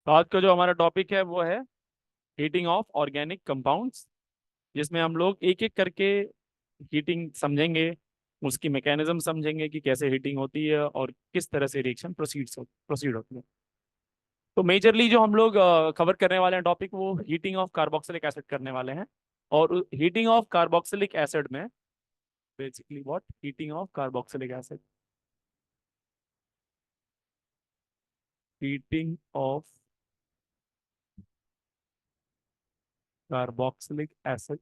तो आज का जो हमारा टॉपिक है वो है हीटिंग ऑफ ऑर्गेनिक कंपाउंड्स, जिसमें हम लोग एक एक करके हीटिंग समझेंगे, उसकी मैकेनिज्म समझेंगे कि कैसे हीटिंग होती है और किस तरह से रिएक्शन प्रोसीड होती है। तो मेजरली जो हम लोग कवर करने वाले हैं टॉपिक, वो हीटिंग ऑफ कार्बोक्सिलिक एसिड करने वाले हैं। और हीटिंग ऑफ कार्बोक्सिलिक एसिड में basically what heating of carboxylic acid, heating of carboxylic acid,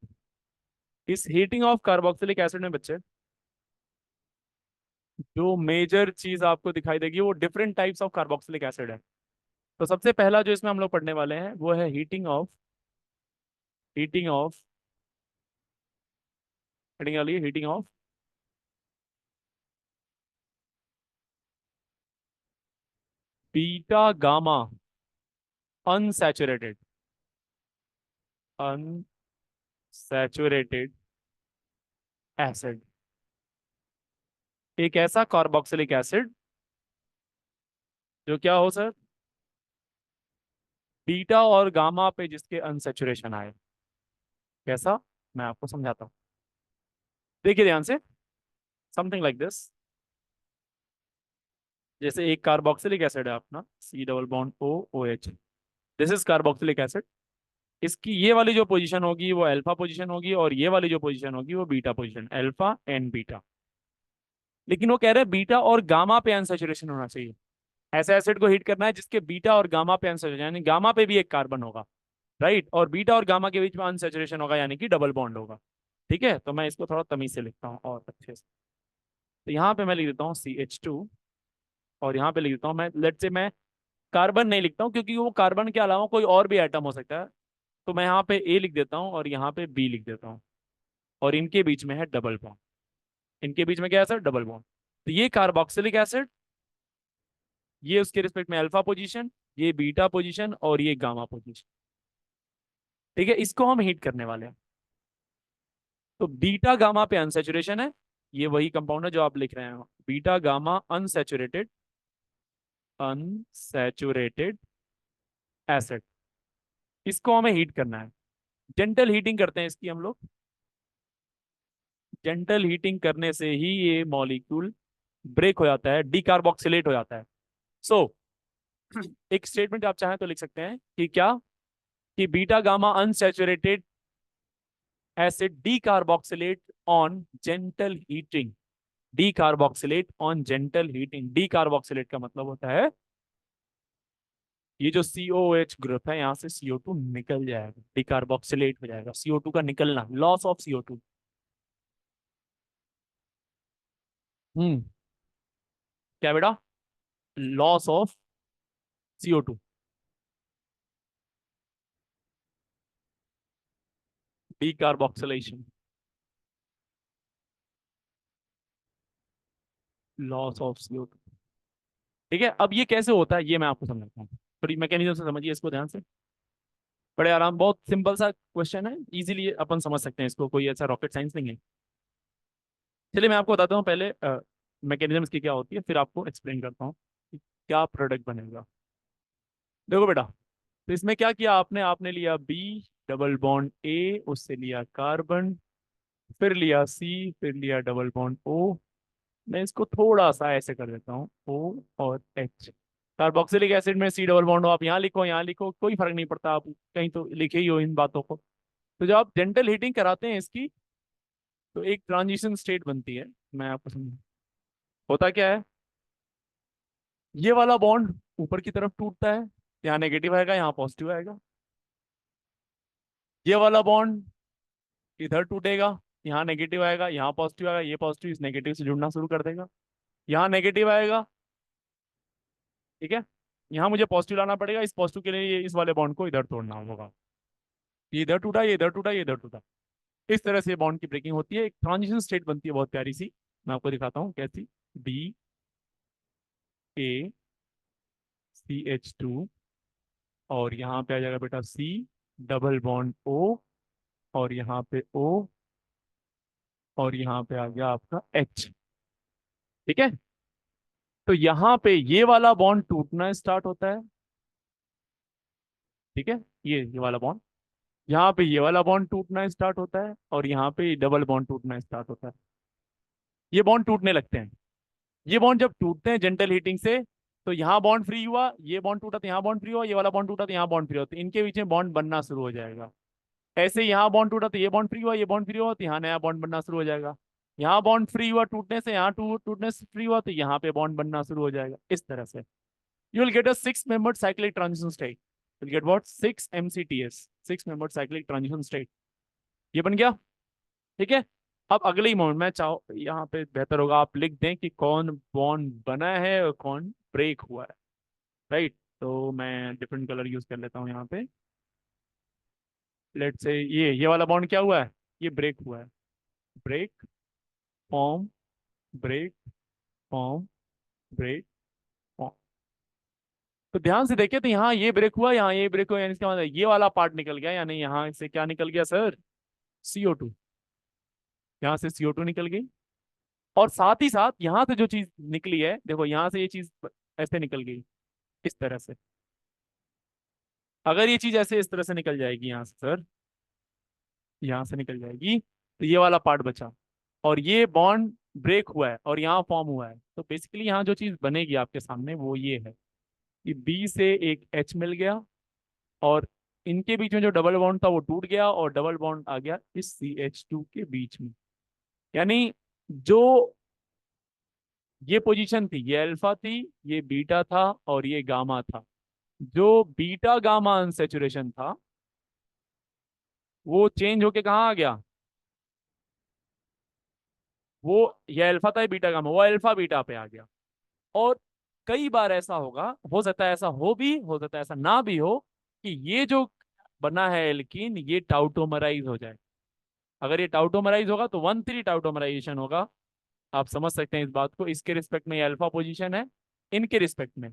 इस हीटिंग ऑफ कार्बोक्सिलिक एसिड में बच्चे जो मेजर चीज आपको दिखाई देगी वो different types of carboxylic acid है। तो सबसे पहला जो इसमें हम लोग पढ़ने वाले हैं वो है हीटिंग ऑफ हेडिंग वाली heating of beta gamma unsaturated unsaturated acid, एक ऐसा कार्बोक्सिलिक एसिड जो क्या हो सर, बीटा और गामा पे जिसके अनसैचुरेशन आए। कैसा, मैं आपको समझाता हूँ, देखिए ध्यान से। समथिंग लाइक दिस, जैसे एक कार्बोक्सिलिक एसिड है अपना C double bond O OH, this is carboxylic acid. इसकी ये वाली जो पोजीशन होगी वो अल्फा पोजीशन होगी और ये वाली जो पोजीशन होगी वो beta position, alpha and beta. लेकिन वो कह रहे हैं बीटा और गामा पे अनसैचुरेशन होना चाहिए। ऐसे एसिड को हीट करना है जिसके बीटा और गामा पे अनसैचुरेशन, यानी गामा पे भी एक कार्बन होगा, राइट, और बीटा और गामा के बीच में अनसैचुरेशन होगा, यानी कि डबल बॉन्ड होगा। ठीक है, तो मैं इसको थोड़ा तमीज से लिखता हूँ और अच्छे से। तो यहाँ पे मैं लिख देता हूँ CH2, और यहाँ पे लिख देता हूँ मैं, लेट से मैं कार्बन नहीं लिखता हूँ क्योंकि वो कार्बन के अलावा कोई और भी एटम हो सकता है। तो मैं यहाँ पे A लिख देता हूँ और यहाँ पे B लिख देता हूँ, और इनके बीच में है डबल बॉन्ड। इनके बीच में क्या है सर, डबल बॉन्ड। तो ये कार्बोक्सिलिक एसिड, ये उसके रिस्पेक्ट में अल्फा पोजीशन, ये बीटा पोजीशन और ये गामा पोजीशन। ठीक है, इसको हम हीट करने वाले हैं। तो बीटा गामा पे अनसेचुरेशन है, ये वही कंपाउंड है जो आप लिख रहे हैं, beta gamma unsaturated unsaturated acid. इसको हमें हीट करना है, जेंटल हीटिंग करते हैं इसकी हम लोग। जेंटल हीटिंग करने से ही ये मॉलिक्यूल ब्रेक हो जाता है, डीकार्बोक्सिलेट हो जाता है। सो एक स्टेटमेंट आप चाहें तो लिख सकते हैं कि क्या, कि beta gamma unsaturated acid decarboxylate on gentle heating, decarboxylate on gentle heating. Decarboxylate का मतलब होता है ये जो COOH ग्रुप है यहाँ से CO2 निकल जाएगा, डीकार्बोक्सिलेट हो जाएगा, CO2 का निकलना, लॉस ऑफ CO2। हम्म, क्या बेटा, loss of CO2, decarboxylation, loss of CO2। ठीक है, अब ये कैसे होता है ये मैं आपको समझाता हूँ, थोड़ी मैकेनिज्म से समझिए इसको ध्यान से। बड़े आराम, बहुत सिंपल सा क्वेश्चन है, इजीली अपन समझ सकते हैं इसको, कोई ऐसा रॉकेट साइंस नहीं है। चलिए मैं आपको बताता हूँ पहले मैकेनिज्म की क्या होती है, फिर आपको एक्सप्लेन करता हूँ कि क्या प्रोडक्ट बनेगा। देखो बेटा, तो इसमें क्या किया आपने, आपने लिया B डबल बॉन्ड A, उससे लिया कार्बन, फिर लिया C, फिर लिया डबल बॉन्ड O। मैं इसको थोड़ा सा ऐसे कर देता हूँ, O और H। कार्बोक्सिलिक एसिड में C डबल बॉन्ड हो, आप यहाँ लिखो यहाँ लिखो, कोई फर्क नहीं पड़ता, आप कहीं तो लिखे ही हो इन बातों को। तो जब आप जेंटल हीटिंग कराते हैं इसकी, तो एक ट्रांजिशन स्टेट बनती है। मैं आपको समझ, होता क्या है, ये वाला बॉन्ड ऊपर की तरफ टूटता है, यहाँ नेगेटिव आएगा यहाँ पॉजिटिव आएगा। ये वाला बॉन्ड इधर टूटेगा, यहाँ नेगेटिव आएगा यहाँ पॉजिटिव आएगा, ये पॉजिटिव इस नेगेटिव से जुड़ना शुरू कर देगा, यहाँ नेगेटिव आएगा। ठीक है, यहाँ मुझे पॉजिटिव लाना पड़ेगा, इस पॉजिटिव के लिए इस वाले बॉन्ड को इधर तोड़ना होगा। ये इधर टूटा, ये इधर टूटा, ये इधर टूटा, इस तरह से बॉन्ड की ब्रेकिंग होती है, एक ट्रांजिशन स्टेट बनती है बहुत प्यारी सी। मैं आपको दिखाता हूँ कैसी। BaCH2, और यहाँ पे आ जाएगा बेटा C डबल बॉन्ड O, और यहाँ पे O, और यहाँ पे आ गया आपका H। ठीक है, तो यहाँ पे ये वाला बॉन्ड टूटना स्टार्ट होता है, ठीक है, ये वाला बॉन्ड, यहाँ पे ये वाला बॉन्ड टूटना स्टार्ट होता है और यहाँ पे डबल बॉन्ड टूटना स्टार्ट होता है। ये बॉन्ड टूटने लगते हैं। ये बॉन्ड जब टूटते हैं जेंटल हीटिंग से, तो यहाँ बॉन्ड फ्री हुआ, ये बॉन्ड टूटा तो यहाँ बॉन्ड फ्री हुआ, ये वाला बॉन्ड टूटा तो यहाँ बॉन्ड फ्री हुआ, तो इनके बीच में बॉन्ड बनना शुरू हो जाएगा। ऐसे यहाँ बॉन्ड टूटा तो ये बॉन्ड फ्री हुआ, ये बॉन्ड फ्री हुआ, तो यहाँ नया बॉन्ड बनना शुरू हो जाएगा। यहाँ बॉन्ड फ्री हुआ टूटने से, यहाँ टूटने से फ्री हुआ, तो यहाँ पे बॉन्ड बनना शुरू हो जाएगा इस तरह से। You will get a 6 membered cyclic transition state. Will get what? 6 MCTS, 6 membered cyclic transition state. ये बन गया। ठीक है। अब अगले ही मोमेंट में चाहो यहाँ पे बेहतर होगा आप लिख दें कि कौन बॉन्ड बना है और कौन ब्रेक हुआ है। राइट, तो मैं डिफरेंट कलर यूज कर लेता हूँ यहाँ पे। लेट से ये वाला बॉन्ड क्या हुआ है? ये ब्रेक हुआ है। Break, form, break, form, break, form. तो ध्यान से देखिए, तो यहाँ ये ब्रेक हुआ, यहाँ ये ब्रेक हुआ, यानी इसका मतलब ये वाला पार्ट निकल गया, यानी यहाँ से क्या निकल गया सर? CO2। यहाँ से CO2 निकल गई, और साथ ही साथ यहाँ से जो चीज निकली है, देखो यहाँ से ये चीज ऐसे निकल गई इस तरह से। अगर ये चीज ऐसे इस तरह से निकल जाएगी यहाँ से सर, यहाँ से निकल जाएगी, तो ये वाला पार्ट बचा, और ये बॉन्ड ब्रेक हुआ है और यहाँ फॉर्म हुआ है। तो बेसिकली यहाँ जो चीज बनेगी आपके सामने वो ये है कि B से एक H मिल गया, और इनके बीच में जो डबल बॉन्ड था वो टूट गया, और डबल बॉन्ड आ गया इस CH2 के बीच में। यानी जो ये पोजीशन थी, ये अल्फा थी, ये बीटा था, और ये गामा था। जो बीटा गामा अनसेचुरेशन था वो चेंज होके कहाँ आ गया? वो ये अल्फा था, ये बीटा गामा, वो अल्फा बीटा पे आ गया। और कई बार ऐसा होगा, हो सकता है ऐसा हो भी, हो सकता है ऐसा ना भी हो, कि ये जो बना है एल्कीन, ये टाउटोमराइज हो जाए। अगर ये टाउटोमराइज होगा तो 1,3 टाउटोमराइजेशन होगा। आप समझ सकते हैं इस बात को। इसके रिस्पेक्ट में ये अल्फा पोजीशन है, इनके रिस्पेक्ट में,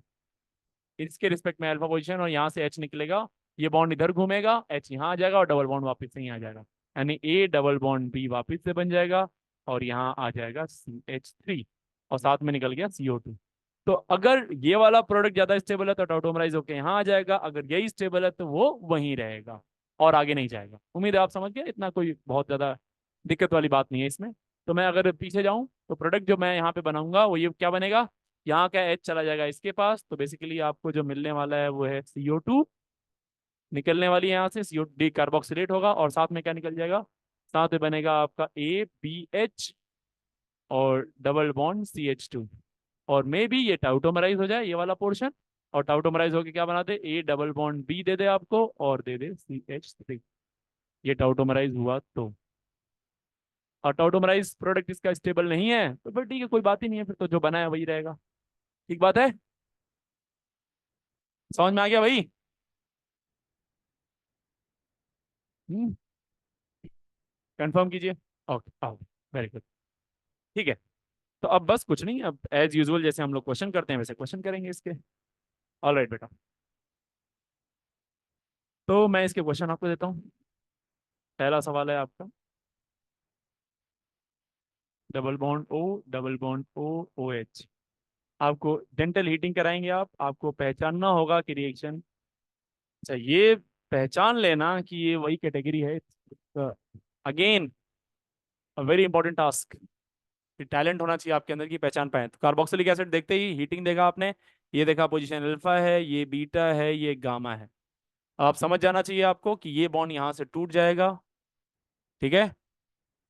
इसके रिस्पेक्ट में अल्फा पोजीशन, और यहाँ से H निकलेगा, ये बॉन्ड इधर घूमेगा, H यहाँ आ जाएगा, और डबल बॉन्ड वापस से यहाँ आ जाएगा, यानी A डबल बॉन्ड B वापस से बन जाएगा, और यहाँ आ जाएगा CH3, और साथ में निकल गया CO2। तो अगर ये वाला प्रोडक्ट ज्यादा स्टेबल है तो टाउटोमराइज होकर यहाँ आ जाएगा, अगर यही स्टेबल है तो वो वहीं रहेगा और आगे नहीं जाएगा। उम्मीद है आप समझ गए, इतना कोई बहुत ज्यादा दिक्कत वाली बात नहीं है इसमें। तो मैं अगर पीछे जाऊं तो प्रोडक्ट जो मैं यहाँ पे बनाऊंगा वो ये क्या बनेगा? यहाँ का H चला जाएगा इसके पास, तो बेसिकली आपको जो मिलने वाला है वो है CO2, निकलने वाली है यहाँ से CO2 कार्बोक्सिलेट होगा, और साथ में क्या निकल जाएगा? साथ में बनेगा आपका ABH और डबल बॉन्ड CH2। और मे बी ये टाउटोमराइज हो जाए ये वाला पोर्शन, और टाउटोमराइज होके क्या बना दे? A डबल बॉन्ड B दे दे आपको, और दे दे CH3। ये टाउटोमराइज हुआ तो, और टाउटोमराइज प्रोडक्ट इसका स्टेबल नहीं है तो फिर ठीक है, कोई बात ही नहीं है, फिर तो जो बना है वही रहेगा। ठीक बात है, समझ में आ गया भाई? हम्म, कंफर्म कीजिए। Okay, okay, very good. ठीक है, तो अब बस कुछ नहीं, अब एज यूजुअल जैसे हम लोग क्वेश्चन करते हैं वैसे क्वेश्चन करेंगे इसके। ऑल राइट बेटा, तो मैं इसके क्वेश्चन आपको देता हूँ। पहला सवाल है आपका, double bond O, double bond O, OH। आपको डेंटल हीटिंग कराएंगे, आप आपको पहचानना होगा कि रिएक्शन, अच्छा ये पहचान लेना कि ये वही कैटेगरी है। Again a very important task, talent होना चाहिए आपके अंदर की पहचान पाए। तो कार्बोक्सिलिक एसिड देखते ही हीटिंग देखा आपने, ये देखा पोजीशन अल्फा है, ये बीटा है, ये गामा है। अब आप समझ जाना चाहिए आपको कि ये बॉन्ड यहाँ से टूट जाएगा। ठीक है,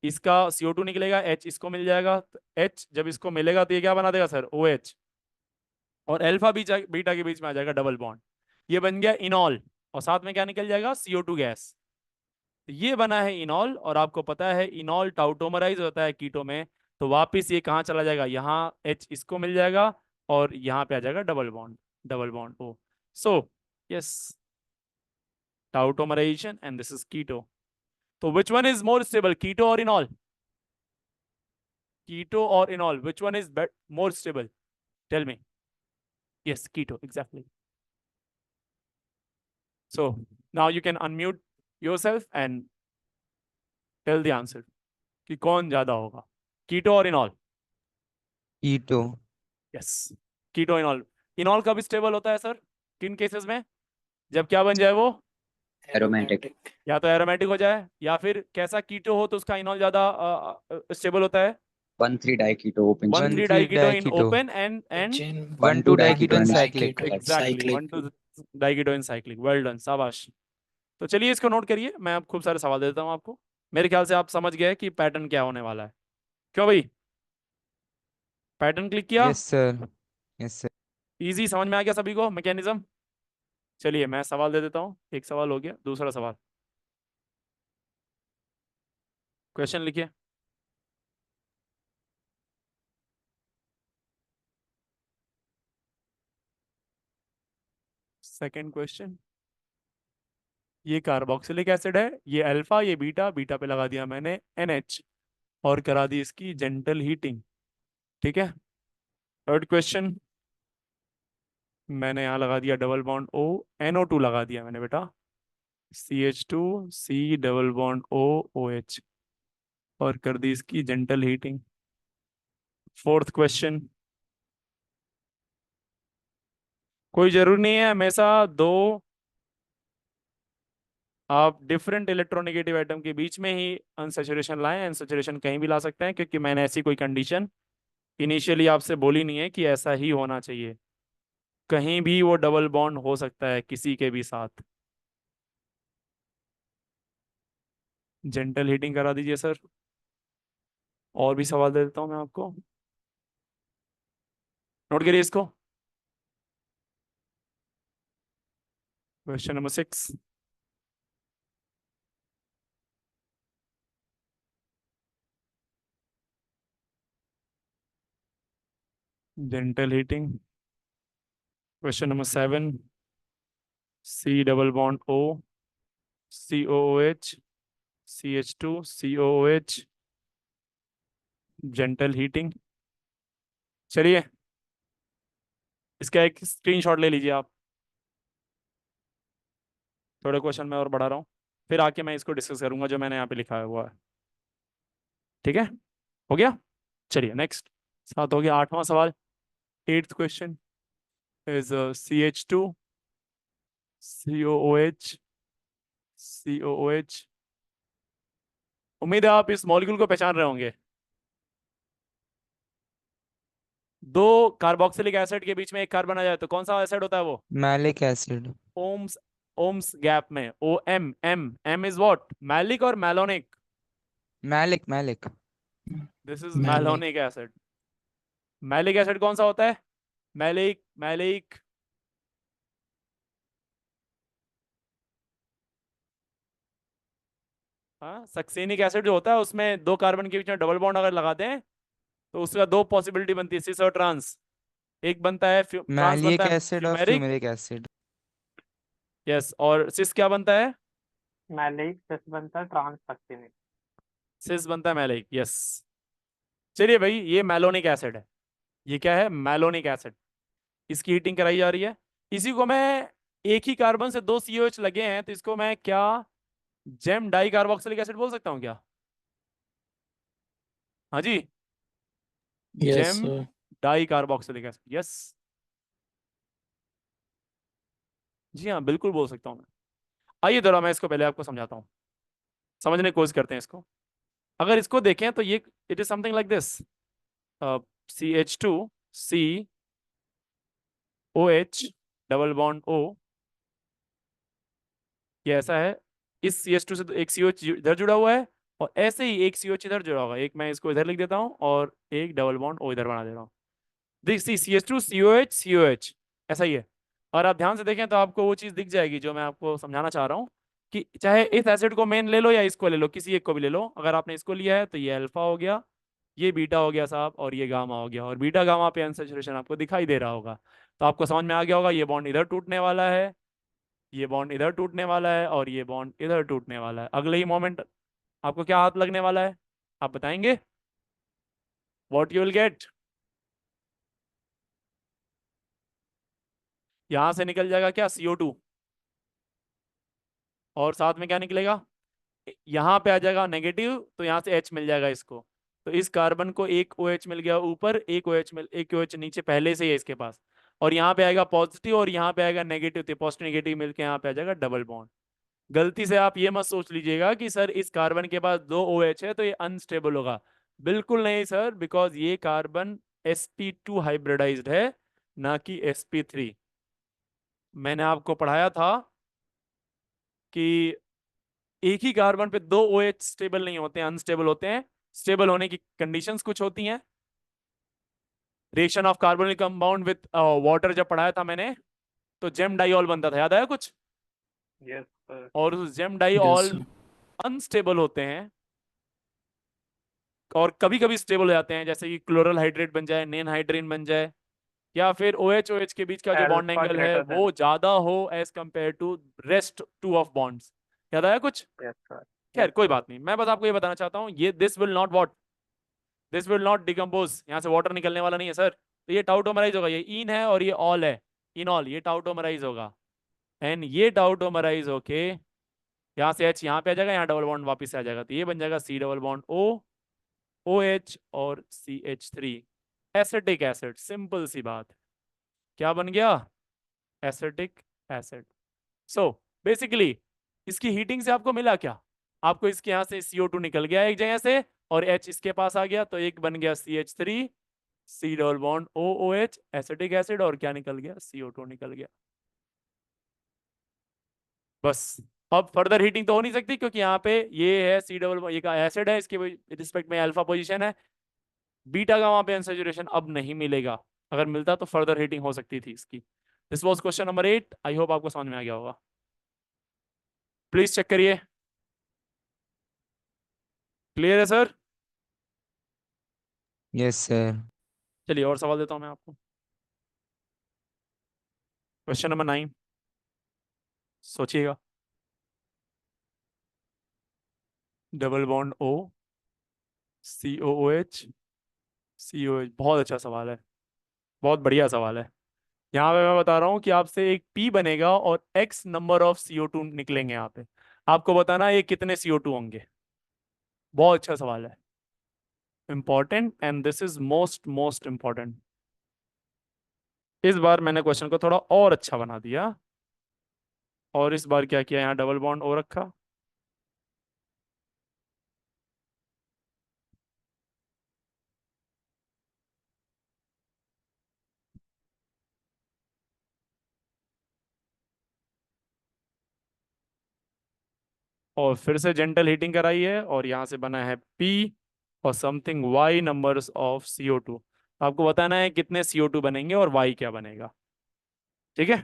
इसका CO2 निकलेगा, H इसको मिल जाएगा, तो H जब इसको मिलेगा तो ये क्या बना देगा सर? OH, और अल्फा बीटा बीटा के बीच में आ जाएगा डबल बॉन्ड, ये बन गया इनॉल, और साथ में क्या निकल जाएगा? CO2 gas. ये बना है इनॉल, और आपको पता है इनॉल टाउटोमराइज होता है कीटो में, तो वापिस ये कहाँ चला जाएगा? यहाँ H इसको मिल जाएगा, और यहाँ पे आ जाएगा double bond, double bond O। So yes, tautomerisation and this is keto. तो which one is more stable, keto और इनॉल? कीटो और enol, which one is more stable? Tell me. Yes, keto, exactly. So now you can unmute yourself and tell the answer कि कौन ज्यादा होगा, कीटो और enol? कीटो। Yes, कीटो इनॉल। इनॉल कब stable होता है सर, किन केसेस में? जब क्या बन जाए वो, एरोमेटिक। या तो एरोमेटिक हो जाए, या फिर कैसा कीटो हो तो उसका इनॉल ज्यादा स्टेबल होता है। 1,3 diketo open one chain. 3 1,3 diketo in diketo, open and 1,2 diketo in diketo cyclic. Exactly 1 2 diketo in cyclic. Well done, शाबाश। तो चलिए इसको नोट करिए, मैं अब खूब सारे सवाल देता हूँ आपको। मेरे ख्याल से आप समझ गए कि पैटर्न क्या होने वाला है। क्यों भाई, पैटर्न क्लिक किया? Yes sir, yes sir. Easy समझ में आ गया सभी को मैकेनिज्म? चलिए मैं सवाल दे देता हूँ। एक सवाल हो गया, दूसरा सवाल, क्वेश्चन लिखिए। सेकंड क्वेश्चन, ये कार्बोक्सिलिक एसिड है, ये अल्फा, ये बीटा, बीटा पे लगा दिया मैंने NH और करा दी इसकी जेंटल हीटिंग। ठीक है। थर्ड क्वेश्चन, मैंने यहाँ लगा दिया डबल बॉन्ड O, NO2 लगा दिया मैंने बेटा, CH2 C double bond O OH और कर दी इसकी जेंटल हीटिंग। फोर्थ क्वेश्चन, कोई जरूरी नहीं है हमेशा दो आप डिफरेंट इलेक्ट्रोनेगेटिव एटम के बीच में ही अनसैचुरेशन लाएं। अनसैचुरेशन कहीं भी ला सकते हैं, क्योंकि मैंने ऐसी कोई कंडीशन इनिशियली आपसे बोली नहीं है कि ऐसा ही होना चाहिए। कहीं भी वो डबल बॉन्ड हो सकता है किसी के भी साथ। जेंटल हीटिंग करा दीजिए सर। और भी सवाल दे देता हूं मैं आपको, नोट करिए इसको। Question number 6, gentle heating. Question number 7, C double bond O COOH CH2 COOH, gentle heating. चलिए इसका एक स्क्रीनशॉट ले लीजिए आप। थोड़े क्वेश्चन मैं और बढ़ा रहा हूँ, फिर आके मैं इसको डिस्कस करूंगा जो मैंने यहाँ पे लिखा हुआ है। ठीक है, हो गया। चलिए नेक्स्ट, सात हो गया। आठवां सवाल, eighth question is CH2 COOH COOH। उम्मीद है आप इस मॉलिक्यूल को पहचान रहे होंगे। दो कार्बोक्सिलिक एसिड के बीच में एक कार्बन आ जाए तो कौन सा एसिड होता है वो? Malic acid. OMS, OMS gap में O M is what, malic और malonic? Malic, malic. This is malic. Malonic acid. Malic acid कौन सा होता है? Malic, malic. हाँ, सक्सेनिक एसिड जो होता है उसमें दो कार्बन के बीच में डबल बॉन्ड अगर लगाते हैं तो उसका दो पॉसिबिलिटी बनती है, सिस और ट्रांस। एक बनता है ट्रांस बनता मैलिक है एसिड और फ्यूमेरिक। Fumaric acid. यस, और सिस क्या बनता है? मैलिक सिस बनता है ट्रांस सक्सेनिक। सिस बनता है मैलिक। यस। चलिए भाई, ये मैलोनिक एसिड है। ये क्या है? Malonic acid. इसकी हीटिंग कराई जा रही है। इसी को मैं, एक ही कार्बन से दो COH लगे हैं तो इसको मैं क्या जेम डाई कार्बोक्सिलिक एसिड बोल सकता हूँ क्या? हाँ जी, यस जेम sir. Di carboxylic acid. Yes, जी हाँ बिल्कुल बोल सकता हूँ मैं। आइए जरा मैं इसको पहले आपको समझाता हूँ, समझने की कोशिश करते हैं इसको। अगर इसको देखें तो ये it is something like this, CH2 COH double bond O, ये ऐसा है। इस CH2 से तो एक COH इधर जुड़ा हुआ है और ऐसे ही एक COH इधर जुड़ा होगा। एक मैं इसको इधर लिख देता हूँ और एक डबल बॉन्ड O इधर बना दे रहा हूँ। देख सी CH2 COH COH ऐसा ही है। और आप ध्यान से देखें तो आपको वो चीज दिख जाएगी जो मैं आपको समझाना चाह रहा हूँ, कि चाहे इस एसिड को मेन ले लो या इसको ले लो, किसी एक को भी ले लो। अगर आपने इसको लिया है तो ये अल्फा हो गया, ये बीटा हो गया साहब, और ये गामा हो गया। और बीटा गामा पे अनसैचुरेशन आपको दिखाई दे रहा होगा, तो आपको समझ में आ गया होगा ये बॉन्ड इधर टूटने वाला है, ये बॉन्ड इधर टूटने वाला है और ये बॉन्ड इधर टूटने वाला है। अगले ही मोमेंट आपको क्या हाथ लगने वाला है, आप बताएंगे? What you will gate? यहां से निकल जाएगा क्या, CO2, और साथ में क्या निकलेगा, यहाँ पे आ जाएगा नेगेटिव, तो यहाँ से H मिल जाएगा इसको। तो इस कार्बन को एक OH मिल गया ऊपर, एक OH नीचे पहले से ही है इसके पास। और यहाँ पे आएगा पॉजिटिव और यहाँ पे आएगा नेगेटिव, तो पॉजिटिव नेगेटिव मिलके यहाँ पे आ जाएगा डबल बॉन्ड। गलती से आप ये मत सोच लीजिएगा कि सर इस कार्बन के पास 2 OH है तो ये अनस्टेबल होगा, बिल्कुल नहीं सर, बिकॉज ये कार्बन sp2 हाइब्रिडाइज्ड है, ना कि sp3। मैंने आपको पढ़ाया था कि एक ही कार्बन पे 2 OH स्टेबल नहीं होते हैं, अनस्टेबल होते हैं। स्टेबल होने की कंडीशंस कुछ होती हैं। Reaction of carbonic compound with water जब पढ़ाया था मैंने, तो जेम डाइऑल बनता था, याद आया कुछ? Yes sir. और उस gem Yes, diol sir. Unstable होते हैं और कभी कभी स्टेबल हो जाते हैं, जैसे कि क्लोरल हाइड्रेट बन जाए, नेन हाइड्रीन बन जाए, या फिर OH OH के बीच का जो बॉन्ड अल्फा एंगल है ग्रेटर वो देन। ज्यादा हो as compared to rest 2 of bonds. याद आया कुछ? Yes sir. खैर कोई बात नहीं, मैं बस आपको ये बताना चाहता हूँ, ये this will not what, this will not decompose, यहाँ से वाटर निकलने वाला नहीं है सर। तो ये टाउटोमराइज होगा, ये इन है और ये ऑल है, इनॉल, ये टाउटोमराइज होगा। एंड ये टाउटोमराइज होके यहाँ से H यहाँ पे आ जाएगा, यहाँ डबल बॉन्ड वापस आ जाएगा, तो ये बन जाएगा C double bond O, OH और CH3, एसिटिक एसिड। सिंपल सी बात, क्या बन गया? Acetic acid. सो बेसिकली इसकी हीटिंग से आपको मिला क्या? आपको इसके यहाँ से CO2 निकल गया एक जगह से और H इसके पास आ गया, तो एक बन गया CH3, C double bond OOH, acetic acid, और क्या निकल गया? CO2 निकल गया। बस अब फर्दर हीटिंग तो हो नहीं सकती, क्योंकि यहाँ पे ये है C डबल, ये का एसिड है, इसके रिस्पेक्ट में अल्फा पोजीशन है, बीटा का वहां पे अनसैचुरेशन अब नहीं मिलेगा। अगर मिलता तो फर्दर हीटिंग हो सकती थी इसकी। This was question number 8। I hope आपको समझ में आ गया होगा। प्लीज चेक करिए, क्लियर है सर? Yes, sir. चलिए और सवाल देता हूं मैं आपको। क्वेश्चन नंबर 9, सोचिएगा। Double bond O, COOH, COH, बहुत अच्छा सवाल है, बहुत बढ़िया सवाल है। यहाँ पे मैं बता रहा हूँ कि आपसे एक P बनेगा और X नंबर ऑफ CO2 निकलेंगे। यहाँ पे आपको बताना है ये कितने CO2 होंगे। बहुत अच्छा सवाल है, important, and this is most most important. इस बार मैंने क्वेश्चन को थोड़ा और अच्छा बना दिया, और इस बार क्या किया, यहाँ डबल बॉन्ड O रखा, और फिर से जेंटल हीटिंग कराई है, और यहाँ से बना है P और something Y numbers of CO2। आपको बताना है कितने CO2 बनेंगे और Y क्या बनेगा, ठीक है?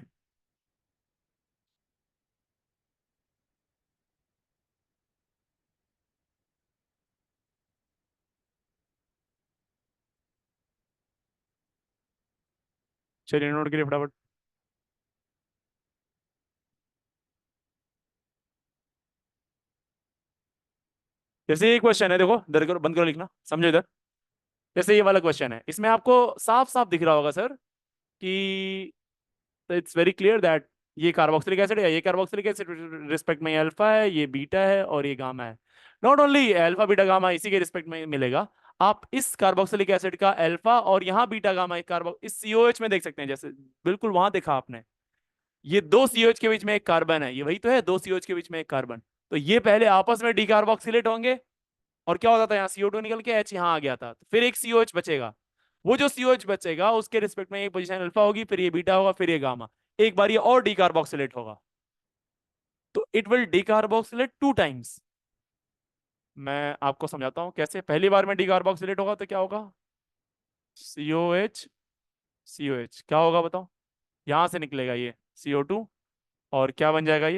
चलिए नोट करिए फटाफट। जैसे ये क्वेश्चन है, देखो इधर करो, बंद करो लिखना, समझो इधर। जैसे ये वाला क्वेश्चन है, इसमें आपको साफ साफ दिख रहा होगा सर कि इट्स वेरी क्लियर दैट ये कार्बोक्सिलिक एसिड है, ये कार्बोक्सिलिक एसिड रिस्पेक्ट में अल्फा है, ये बीटा है और ये गामा है। Not only alpha beta gamma इसी के रिस्पेक्ट में मिलेगा, आप इस कार्बोक्सिलिक एसिड का अल्फा और यहाँ बीटा गामा कार्बो इस COH में देख सकते हैं, जैसे बिल्कुल वहां देखा आपने, ये 2 COH के बीच में एक कार्बन है, ये वही तो है, 2 COH के बीच में एक कार्बन। तो ये पहले आपस में डिकार्बोक्सिलेट होंगे, और क्या होता था, यहाँ CO2 निकल के H यहाँ आ गया था, तो फिर एक COH बचेगा। वो जो COH बचेगा उसके रिस्पेक्ट में एक पोजीशन अल्फा होगी, फिर ये बीटा होगा, फिर ये गामा, एक बार ये और डिकार्बोक्सिलेट होगा, तो इट विल डिकार्बोक्सिलेट 2 टाइम्स। मैं आपको समझाता हूं कैसे। पहली बार में डिकार्बोक्सिलेट होगा तो क्या होगा, COH COH, क्या होगा बताओ? यहां से निकलेगा ये CO2, और क्या बन जाएगा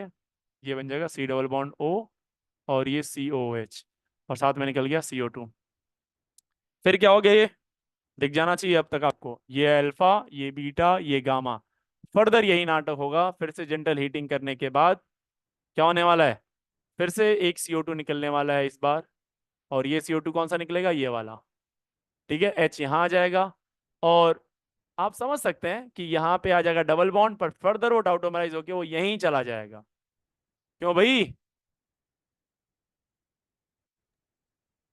ये बन जाएगा C डबल बॉन्ड O, और ये COH, और साथ में निकल गया CO2। फिर क्या हो गया, ये दिख जाना चाहिए अब तक आपको, ये अल्फा, ये बीटा, ये गामा। फर्दर यही नाटक होगा, फिर से जेंटल हीटिंग करने के बाद क्या होने वाला है, फिर से एक CO2 निकलने वाला है इस बार, और ये CO2 कौन सा निकलेगा, ये वाला, ठीक है? H यहाँ आ जाएगा, और आप समझ सकते हैं कि यहाँ पे आ जाएगा डबल बॉन्ड, पर फर्दर वो टाउटोमराइज होके वो यहीं चला जाएगा। क्यों भाई?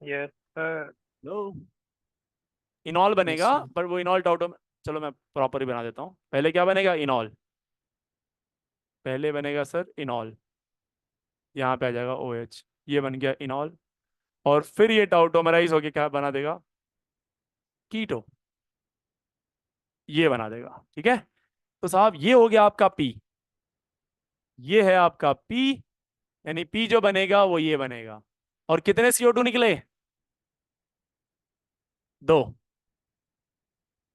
Yes sir. इनॉल बनेगा, sir. पर वो इनॉल टाउटो, चलो मैं प्रॉपर ही बना देता हूँ। पहले क्या बनेगा, इनॉल। पहले बनेगा सर इनॉल, यहाँ पे आ जाएगा OH, ये बन गया इनॉल। और फिर ये टाउटोमराइज होके क्या बना देगा, कीटो, ये बना देगा। ठीक है, तो साहब ये हो गया आपका पी, ये है आपका पी, यानी पी जो बनेगा वो ये बनेगा। और कितने CO2 निकले, 2।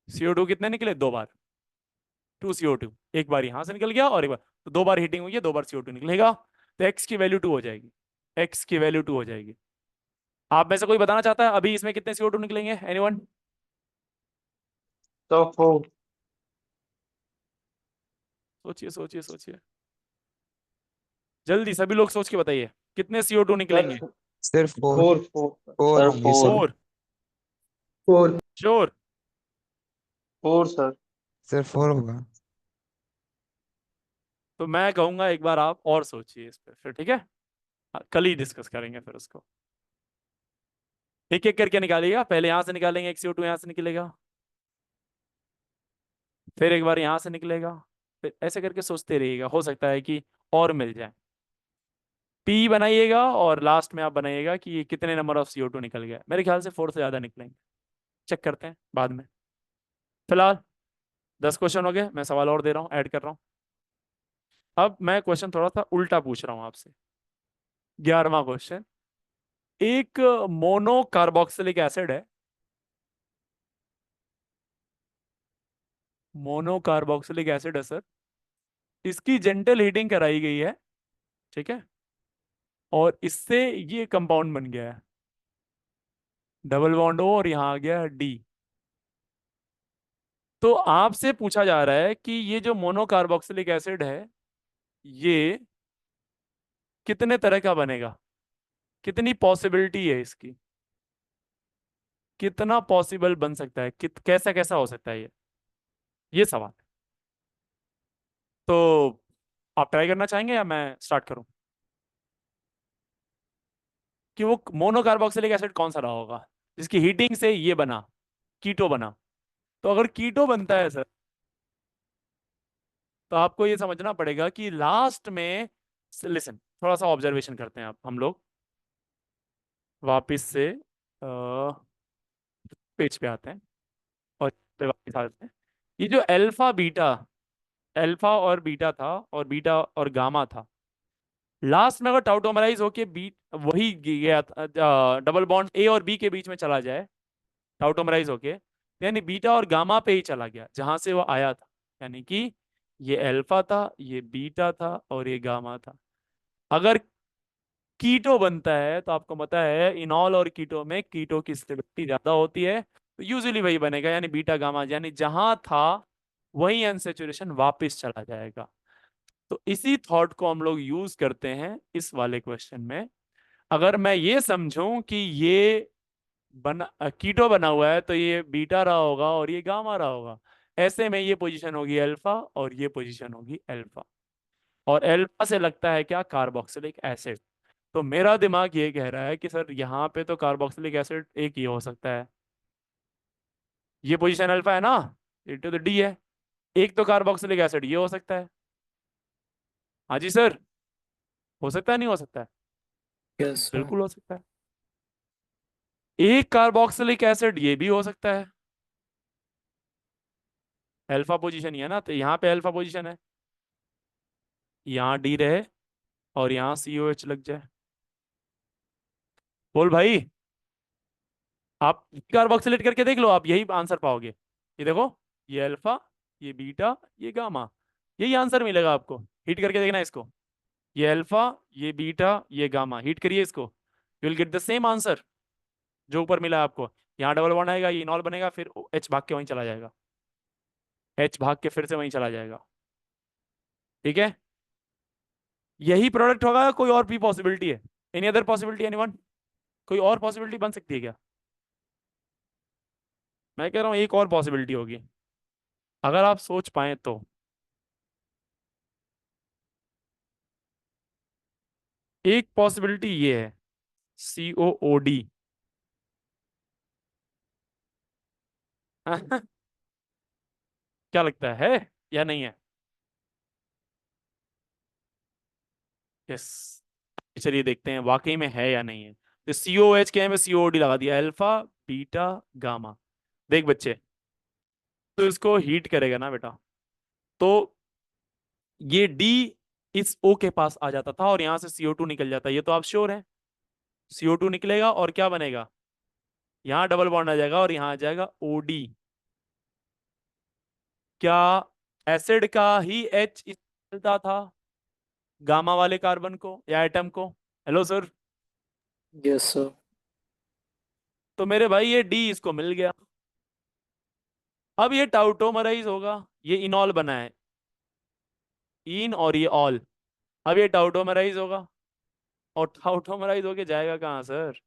CO2 कितने निकले, 2 बार, 2 CO2, एक बार यहां से निकल गया और एक बार, तो 2 बार हीटिंग हुई है, 2 बार CO2 निकलेगा। तो एक्स की वैल्यू 2 हो जाएगी, एक्स की वैल्यू 2 हो जाएगी। आप में से कोई बताना चाहता है अभी इसमें कितने CO2 निकलेंगे, एनीवन? So 4. सोचिए सोचिए सोचिए, जल्दी सभी लोग सोच के बताइए कितने CO2 निकलेंगे। सिर्फ 4 4. 4. 4 Sir, होंगे 4. सर। 4? 4. श्योर? 4, sir. सिर्फ 4 होगा। तो मैं कहूंगा एक बार आप और सोचिए इस पर फिर, ठीक है? कल ही डिस्कस करेंगे फिर उसको। एक एक करके निकालिएगा, पहले यहां से निकालेंगे, एक CO2 यहां से निकलेगा, फिर एक बार यहां से निकलेगा, फिर ऐसे करके सोचते रहिएगा, हो सकता है कि और मिल जाए। पी बनाइएगा और लास्ट में आप बनाइएगा कि ये कितने नंबर ऑफ CO2 निकल गया। मेरे ख्याल से 4 से ज्यादा निकलेंगे, चेक करते हैं बाद में। फिलहाल 10 क्वेश्चन हो गए, मैं सवाल और दे रहा हूँ, ऐड कर रहा हूँ। अब मैं क्वेश्चन थोड़ा सा उल्टा पूछ रहा हूँ आपसे। 11वां क्वेश्चन, एक मोनो कार्बोक्सिलिक एसिड है, मोनो कार्बोक्सिलिक एसिड है सर, इसकी जेंटल हीटिंग कराई गई है, ठीक है, और इससे ये कंपाउंड बन गया है, डबल बॉन्ड O और यहां आ गया D। तो आपसे पूछा जा रहा है कि ये जो मोनो कार्बोक्सिलिक एसिड है ये कितने तरह का बनेगा, कितनी पॉसिबिलिटी है इसकी, कितना पॉसिबल बन सकता है, कैसा कैसा हो सकता है ये सवाल है। तो आप ट्राई करना चाहेंगे या मैं स्टार्ट करूं, कि वो मोनो कार्बोक्सिलिक एसिड कौन सा रहा होगा जिसकी हीटिंग से ये बना, कीटो बना। तो अगर कीटो बनता है सर, तो आपको ये समझना पड़ेगा कि लास्ट में, लिसन, थोड़ा सा ऑब्जर्वेशन करते हैं आप हम लोग, वापिस से पेज पे आते हैं और पे वापिस आते हैं। ये जो अल्फा बीटा, अल्फा और बीटा था और बीटा और गामा था, लास्ट में अगर टाउटोमराइज होके बी वही गया डबल बॉन्ड ए और बी के बीच में चला जाए, टाउटोमराइज होके, यानी बीटा और गामा पे ही चला गया जहां से वो आया था, यानी कि ये अल्फा था, ये बीटा था और ये गामा था। अगर कीटो बनता है तो आपको पता है इनॉल और कीटो में कीटो की स्टेबिलिटी ज्यादा होती है, तो यूजुअली वही बनेगा, यानी बीटा गामा, यानी जहां था वही अनसेचुरेशन वापस चला जाएगा। तो इसी थॉट को हम लोग यूज करते हैं इस वाले क्वेश्चन में। अगर मैं ये समझूं कि ये कीटो बना हुआ है तो ये बीटा रहा होगा और ये गामा रहा होगा, ऐसे में ये पोजीशन होगी अल्फा और ये पोजीशन होगी अल्फा, और अल्फा से लगता है क्या, कार्बोक्सिलिक एसिड। तो मेरा दिमाग ये कह रहा है कि सर यहाँ पे तो कार्बोक्सिलिक एसिड एक ही हो सकता है, ये पोजीशन अल्फा है ना, इट तो डी है, एक तो कार्बोक्सिलिक एसिड ये हो सकता है। हाँ जी सर, हो सकता है नहीं हो सकता है? Yes, sir. बिल्कुल हो सकता है। एक कार्बोक्सिलिक एसिड ये भी हो सकता है, अल्फा पोजीशन ही है ना, तो यहाँ पे अल्फा पोजीशन है, यहाँ डी रहे और यहाँ COH लग जाए। बोल भाई, आप कार्बोक्सिलेट करके देख लो, आप यही आंसर पाओगे। ये देखो, ये अल्फा, ये बीटा, ये गामा, यही आंसर मिलेगा आपको। हिट करके देखना इसको, ये अल्फा, ये बीटा, ये गामा, हिट करिए इसको, you will get the same answer जो ऊपर मिला है आपको। यहाँ डबल बॉन्ड आएगा, ये इनॉल बनेगा, फिर H भाग के वहीं चला जाएगा, H भाग के फिर से वहीं चला जाएगा, ठीक है? यही प्रोडक्ट होगा, कोई और भी पॉसिबिलिटी है? Any other possibility, anyone? कोई और पॉसिबिलिटी बन सकती है क्या? मैं कह रहा हूँ एक और पॉसिबिलिटी होगी, अगर आप सोच पाए तो। एक पॉसिबिलिटी ये है, COOD। क्या लगता है या नहीं है? यस। चलिए देखते हैं वाकई में है या नहीं है। तो COH के में COD लगा दिया, अल्फा बीटा गामा। देख बच्चे, तो इसको हीट करेगा ना बेटा, तो ये D इस O के पास आ जाता था और यहां से CO2 निकल जाता, ये तो आप श्योर हैं। CO2 निकलेगा और क्या बनेगा, यहाँ डबल बॉन्ड आ जाएगा और यहाँ आ जाएगा OD। क्या एसिड का ही H मिलता था गामा वाले कार्बन को या एटम को? Hello sir. yes sir, तो मेरे भाई ये D इसको मिल गया। अब ये टाउटोमराइज होगा, ये इनॉल बना है, इन और ये ऑल। अब ये टाउटोमराइज होगा और टाउटोमराइज होके जाएगा कहाँ सर,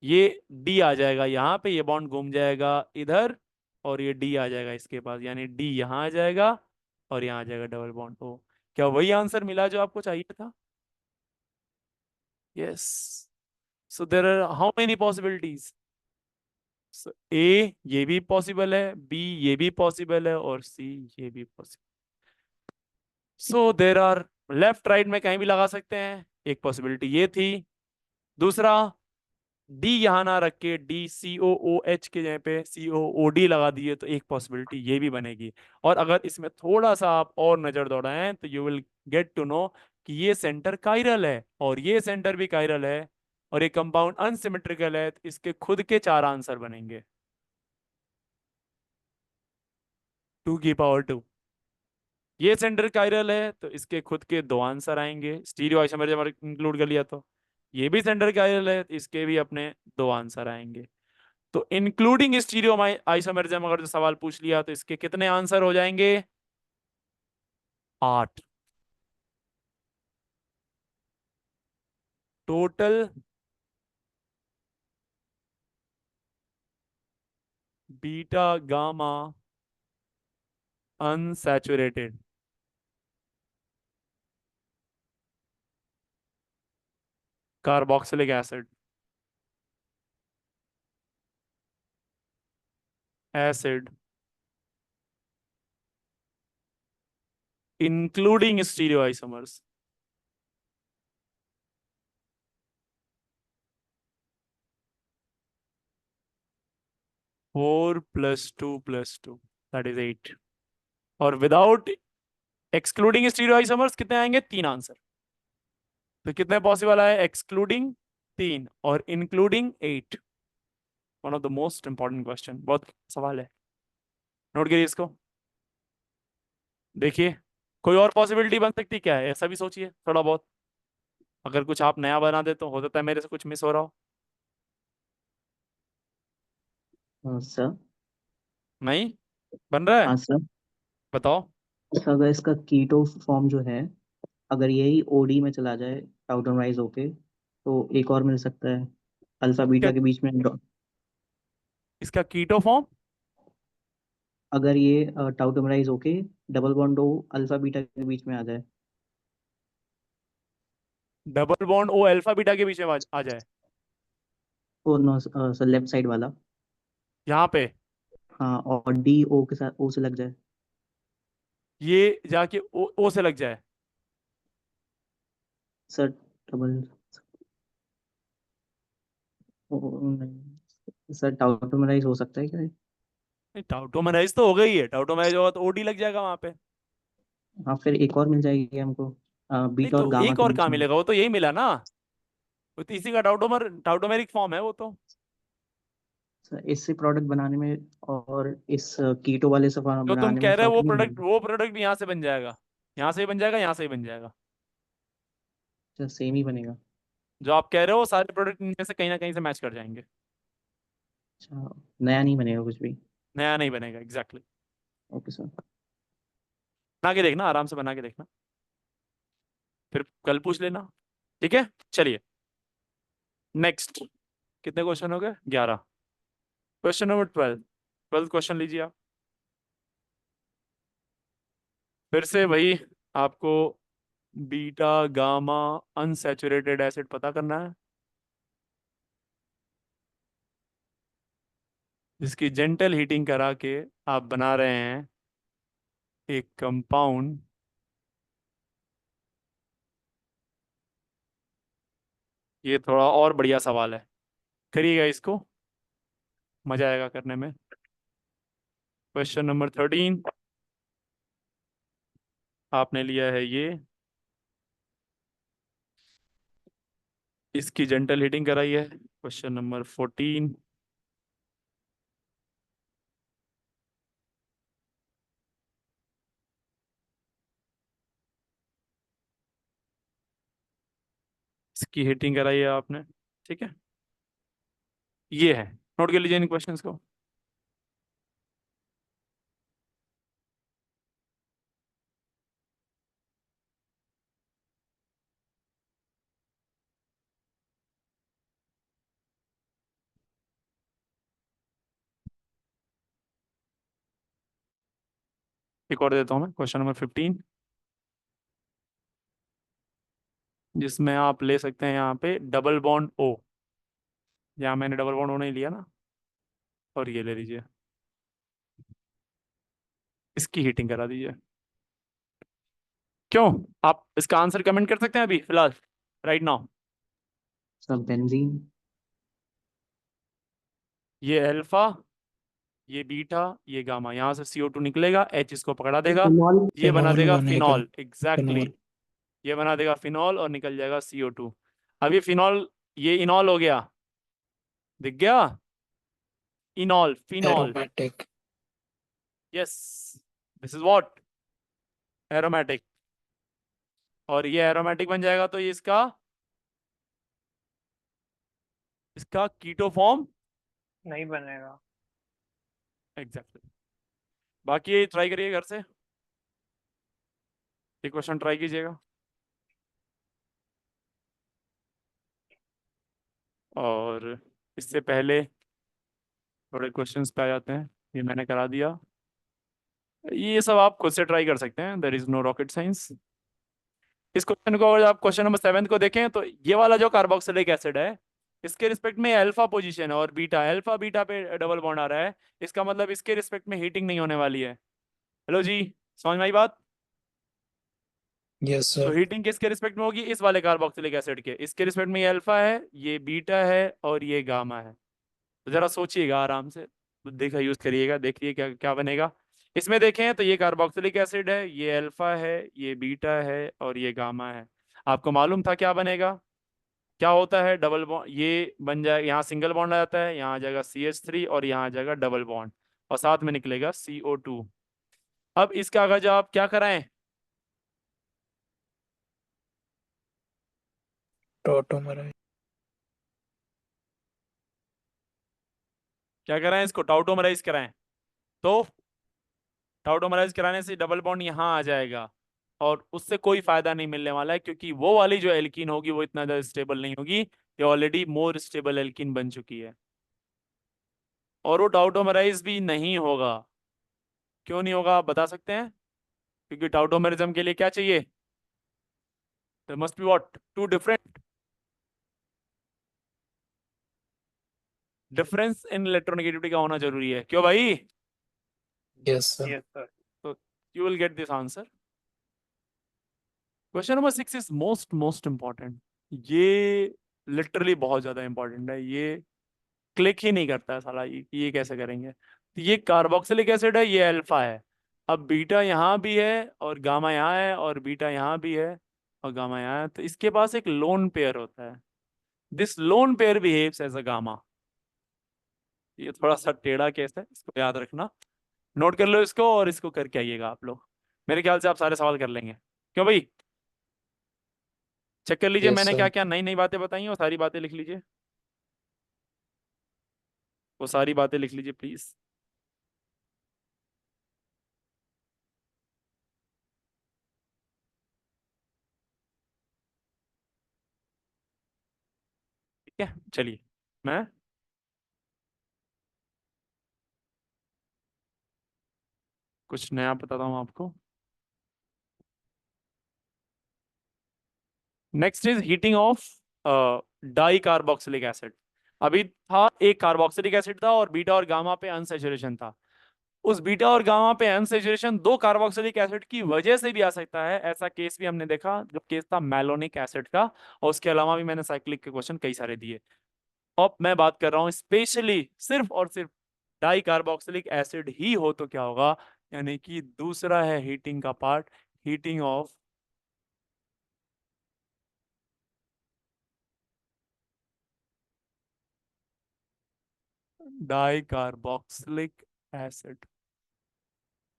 ये डी आ जाएगा यहाँ पे, ये बॉन्ड घूम जाएगा इधर और ये डी आ जाएगा इसके पास, यानी डी यहाँ आ जाएगा और यहाँ आ जाएगा डबल बॉन्ड ओ। क्या वही आंसर मिला जो आपको चाहिए था? Yes. So there are how many possibilities? ए ये भी पॉसिबल है, बी ये भी पॉसिबल है और सी ये भी possible. So there are, left right में कहीं भी लगा सकते हैं, एक पॉसिबिलिटी ये थी। दूसरा, डी यहां ना रख के DCOOH के जगह पे COOD लगा दिए तो एक पॉसिबिलिटी ये भी बनेगी। और अगर इसमें थोड़ा सा आप और नजर दौड़ाएं तो you will get to know कि ये सेंटर कायरल है और ये सेंटर भी कायरल है और ये कंपाउंड अनसिमेट्रिकल है, तो इसके खुद के 4 आंसर बनेंगे, 2 की पावर 2। ये सेंटर कायरल है तो इसके खुद के 2 आंसर आएंगे, स्टीरियो आइसोमर जब इंक्लूड कर लिया तो। ये भी सेंटर कायरल है तो इसके भी अपने 2 आंसर आएंगे। तो इंक्लूडिंग स्टीरियो आइसोमेरिज्म अगर जो सवाल पूछ लिया तो इसके कितने आंसर हो जाएंगे? 8 total. Beta gamma unsaturated, carboxylic acid, acid including stereo isomers. Four plus two that is 8। और विदाउट एक्सक्लूडिंग स्टीरियो आइसोमर्स कितने आएंगे? 3 आंसर। तो कितने पॉसिबल आए? एक्सक्लूडिंग 3 और including 8। One of the most important question, बहुत सवाल है, नोट करिए इसको। देखिए, कोई और पॉसिबिलिटी बन सकती क्या है, ऐसा भी सोचिए थोड़ा बहुत। अगर कुछ आप नया बना दे तो हो सकता है मेरे से कुछ मिस हो रहा हो। हाँ सर। नहीं बन रहा है? हाँ सर। बताओ। सर, अगर इसका कीटो फॉर्म जो है, अगर यही ओडी में चला जाए टाउटोमराइज होके, तो एक और मिल सकता है अल्फा क्या बीटा के बीच में इसका कीटो फॉर्म? अगर ये टाउटोमराइज होके डबल बॉन्ड ओ अल्फा बीटा के बीच में आ जाए। डबल बॉन्ड ओ अल्फा बीटा के बीच में आ जाए oh no sir, left side वाला। यहाँ पे, हाँ, और डी ओ के साथ ओ से लग जाए। ये जाके ओ से लग जाए। सर डबल नहीं सर, टाउटोमराइज हो सकता है क्या ये? टाउटोमराइज तो हो गई है, टाउटोमराइज होगा तो ओडी लग जाएगा वहां पे। हाँ, फिर एक और मिल जाएगी हमको नहीं बीटा और तो गामा एक के और बीच कहाँ में। मिलेगा, वो तो यही मिला ना, वो तो इसी का टाउटोमेरिक फॉर्म है वो तो। सर, इससे प्रोडक्ट बनाने में और इस कीटो वाले से जो तुम बनाने में कह रहे हो फर्क वो नहीं प्रोडक्ट, है? वो प्रोडक्ट भी यहाँ से बन जाएगा, यहाँ से ही बन जाएगा, यहाँ से ही बन जाएगा। सर, सेम ही बनेगा? जो आप कह रहे हो सारे प्रोडक्ट इनमें से कहीं ना कहीं से मैच कर जाएंगे। अच्छा, नया नहीं बनेगा कुछ भी? नया नहीं बनेगा, एग्जैक्टली। Okay sir. बना के देखना, आराम से बना के देखना, फिर कल पूछ लेना। ठीक है, चलिए नेक्स्ट। कितने क्वेश्चन हो गए? 11। क्वेश्चन नंबर 12, 12 क्वेश्चन लीजिए आप। फिर से वही आपको बीटा गामा अनसैचुरेटेड एसिड पता करना है, जिसकी जेंटल हीटिंग करा के आप बना रहे हैं एक कंपाउंड ये थोड़ा और बढ़िया सवाल है, करिएगा इसको, मजा आएगा करने में। क्वेश्चन नंबर 13 आपने लिया है ये, इसकी जेंटल हीटिंग कराई है। क्वेश्चन नंबर 14 इसकी हीटिंग कराई है आपने, ठीक है। ये है, नोट कर लीजिए इन क्वेश्चंस को। एक और देता हूं मैं, क्वेश्चन नंबर 15 जिसमें आप ले सकते हैं यहाँ पे डबल बॉन्ड ओ, यहाँ मैंने डबल बॉन्ड ओ नहीं लिया ना, और ये ले लीजिए, इसकी हीटिंग करा दीजिए। क्यों, आप इसका आंसर कमेंट कर सकते हैं अभी फिलहाल, राइट नाउ। Sir benzene. ये अल्फा, ये बीटा, ये गामा, यहाँ से CO2 निकलेगा, H इसको पकड़ा देगा, फिनॉल ये बना फिनॉल देगा बनेगा। Phenol, exactly phenol. ये बना देगा फिनॉल और निकल जाएगा CO2। अब ये फिनॉल, ये इनॉल हो गया, दिख गया, इनॉल phenol, aromatic. Yes, this is what, aromatic. और ये एरोमेटिक बन जाएगा तो ये इसका इसका कीटो फॉर्म नहीं बनेगा। एग्जैक्टली। बाकी ये ट्राई करिए घर से, ये क्वेश्चन ट्राई कीजिएगा। और इससे पहले थोड़े क्वेश्चंस पे आ जाते हैं, ये मैंने करा दिया, ये सब आप खुद से ट्राई कर सकते हैं, there is no rocket science. इस क्वेश्चन को अगर आप क्वेश्चन नंबर 7 को देखें तो ये वाला जो कार्बोक्सिलिक एसिड है, इसके रिस्पेक्ट में अल्फा पोजीशन है और बीटा, अल्फा बीटा पे डबल बॉन्ड आ रहा है, इसका मतलब इसके रिस्पेक्ट में हीटिंग नहीं होने वाली है। हेलो जी, समझ में आई बात? यस तो सर। हीटिंग किसके रिस्पेक्ट में होगी, इस वाले कार्बोक्सिलिक एसिड के, इसके रिस्पेक्ट में ये अल्फा है, ये बीटा है और ये गामा है। तो जरा सोचिएगा आराम से, बुद्धि का यूज करिएगा, देखिए क्या क्या बनेगा। इसमें देखें तो ये कार्बोक्सिलिक एसिड है, ये अल्फा है, ये बीटा है और ये गामा है। आपको मालूम था क्या बनेगा, क्या होता है डबल बॉन्ड, ये बन जाए, यहाँ सिंगल बॉन्ड आ जाता है, यहाँ आ जाएगा CH3 और यहाँ आ जाएगा डबल बॉन्ड और साथ में निकलेगा CO2। अब इस कागज आप क्या कराएं, टोटोमराइज। क्या कराएं, इसको टाउटोमराइज कराएं। तो टाउटोमराइज कराने से डबल बॉन्ड यहाँ आ जाएगा और उससे कोई फायदा नहीं मिलने वाला है, क्योंकि वो वाली जो एल्कीन होगी वो इतना ज्यादा स्टेबल नहीं होगी, ये ऑलरेडी मोर स्टेबल एल्कीन बन चुकी है। और वो टाउटोमराइज भी नहीं होगा। क्यों नहीं होगा आप बता सकते हैं? क्योंकि टाउटोमरिज्म के लिए क्या चाहिए, there must be what, two different difference in electronegativity का होना जरूरी है। क्यों भाई? Yes sir. Yes sir. तो you will get this answer. Question number 6 is most important, ये लिटरली बहुत ज्यादा इंपॉर्टेंट है, ये क्लिक ही नहीं करता है साला, ये कैसे करेंगे। तो ये कार्बोक्सिलिक एसिड है, ये अल्फा है, अब बीटा यहाँ भी है और गामा यहाँ है, और बीटा यहाँ भी है और गामा यहाँ है, तो इसके पास एक लोन पेयर होता है, this lone pair behaves as a gamma. ये थोड़ा सा टेढ़ा केस है, इसको याद रखना, नोट कर लो इसको और इसको करके आइएगा आप लोग, मेरे ख्याल से आप सारे सवाल कर लेंगे। क्यों भाई, चेक कर लीजिए यस मैंने सर। क्या क्या नई नई बातें बताई हैं, वो सारी बातें लिख लीजिए, वो सारी बातें लिख लीजिए प्लीज। ठीक है, चलिए मैं कुछ नया बताता हूँ आपको। Next is heating of di carboxylic acid. अभी था एक कार्बोक्सिलिक एसिड था और बीटा और गामा पे अनसैचुरेशन था, उस बीटा और गामा पे अनसैचुरेशन दो कार्बोक्सिलिक एसिड की वजह से भी आ सकता है। ऐसा केस भी हमने देखा, जो केस था मैलोनिक एसिड का, और उसके अलावा भी मैंने साइक्लिक के क्वेश्चन कई सारे दिए। अब मैं बात कर रहा हूं स्पेशली सिर्फ और सिर्फ डाई कार्बोक्सिलिक एसिड ही हो तो क्या होगा, यानी कि दूसरा है हीटिंग का part, heating of di carboxylic acid.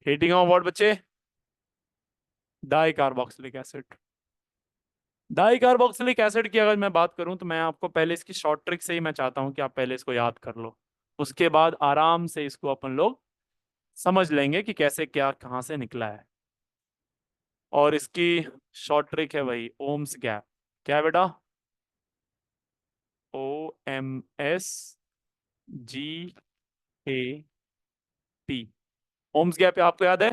Heating of what बच्चे? Di carboxylic acid. Di carboxylic acid की अगर मैं बात करूं तो मैं आपको पहले इसकी शॉर्ट ट्रिक से ही मैं चाहता हूं कि आप पहले इसको याद कर लो, उसके बाद आराम से इसको अपन लोग समझ लेंगे कि कैसे क्या कहां से निकला है। और इसकी शॉर्ट ट्रिक है वही ओम्स गैप। क्या है बेटा? OMSGAP। ओम्स गैप आपको याद है?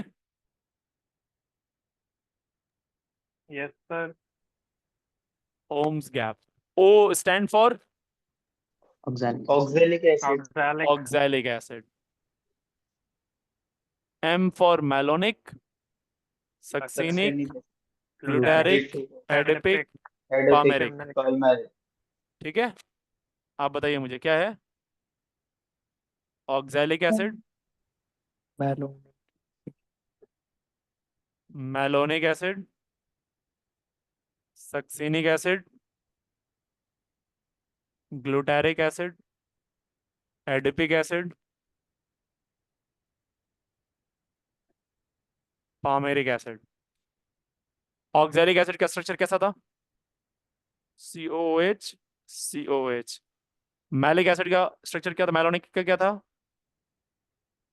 Yes sir. OMS gap. O stand for oxalic oxalic acid oxalic oxalic acid, M for malonic, succinic, glutaric, adipic, pimelic. Pimelic ठीक है, आप बताइए मुझे क्या है? ऑक्सैलिक एसिड, मालूम malonic acid, succinic acid, glutaric acid, adipic acid, pimelic acid. Oxalic acid का structure कैसा था? COOH COH। मैलिक एसिड का स्ट्रक्चर क्या था? मैलोनिक का क्या था?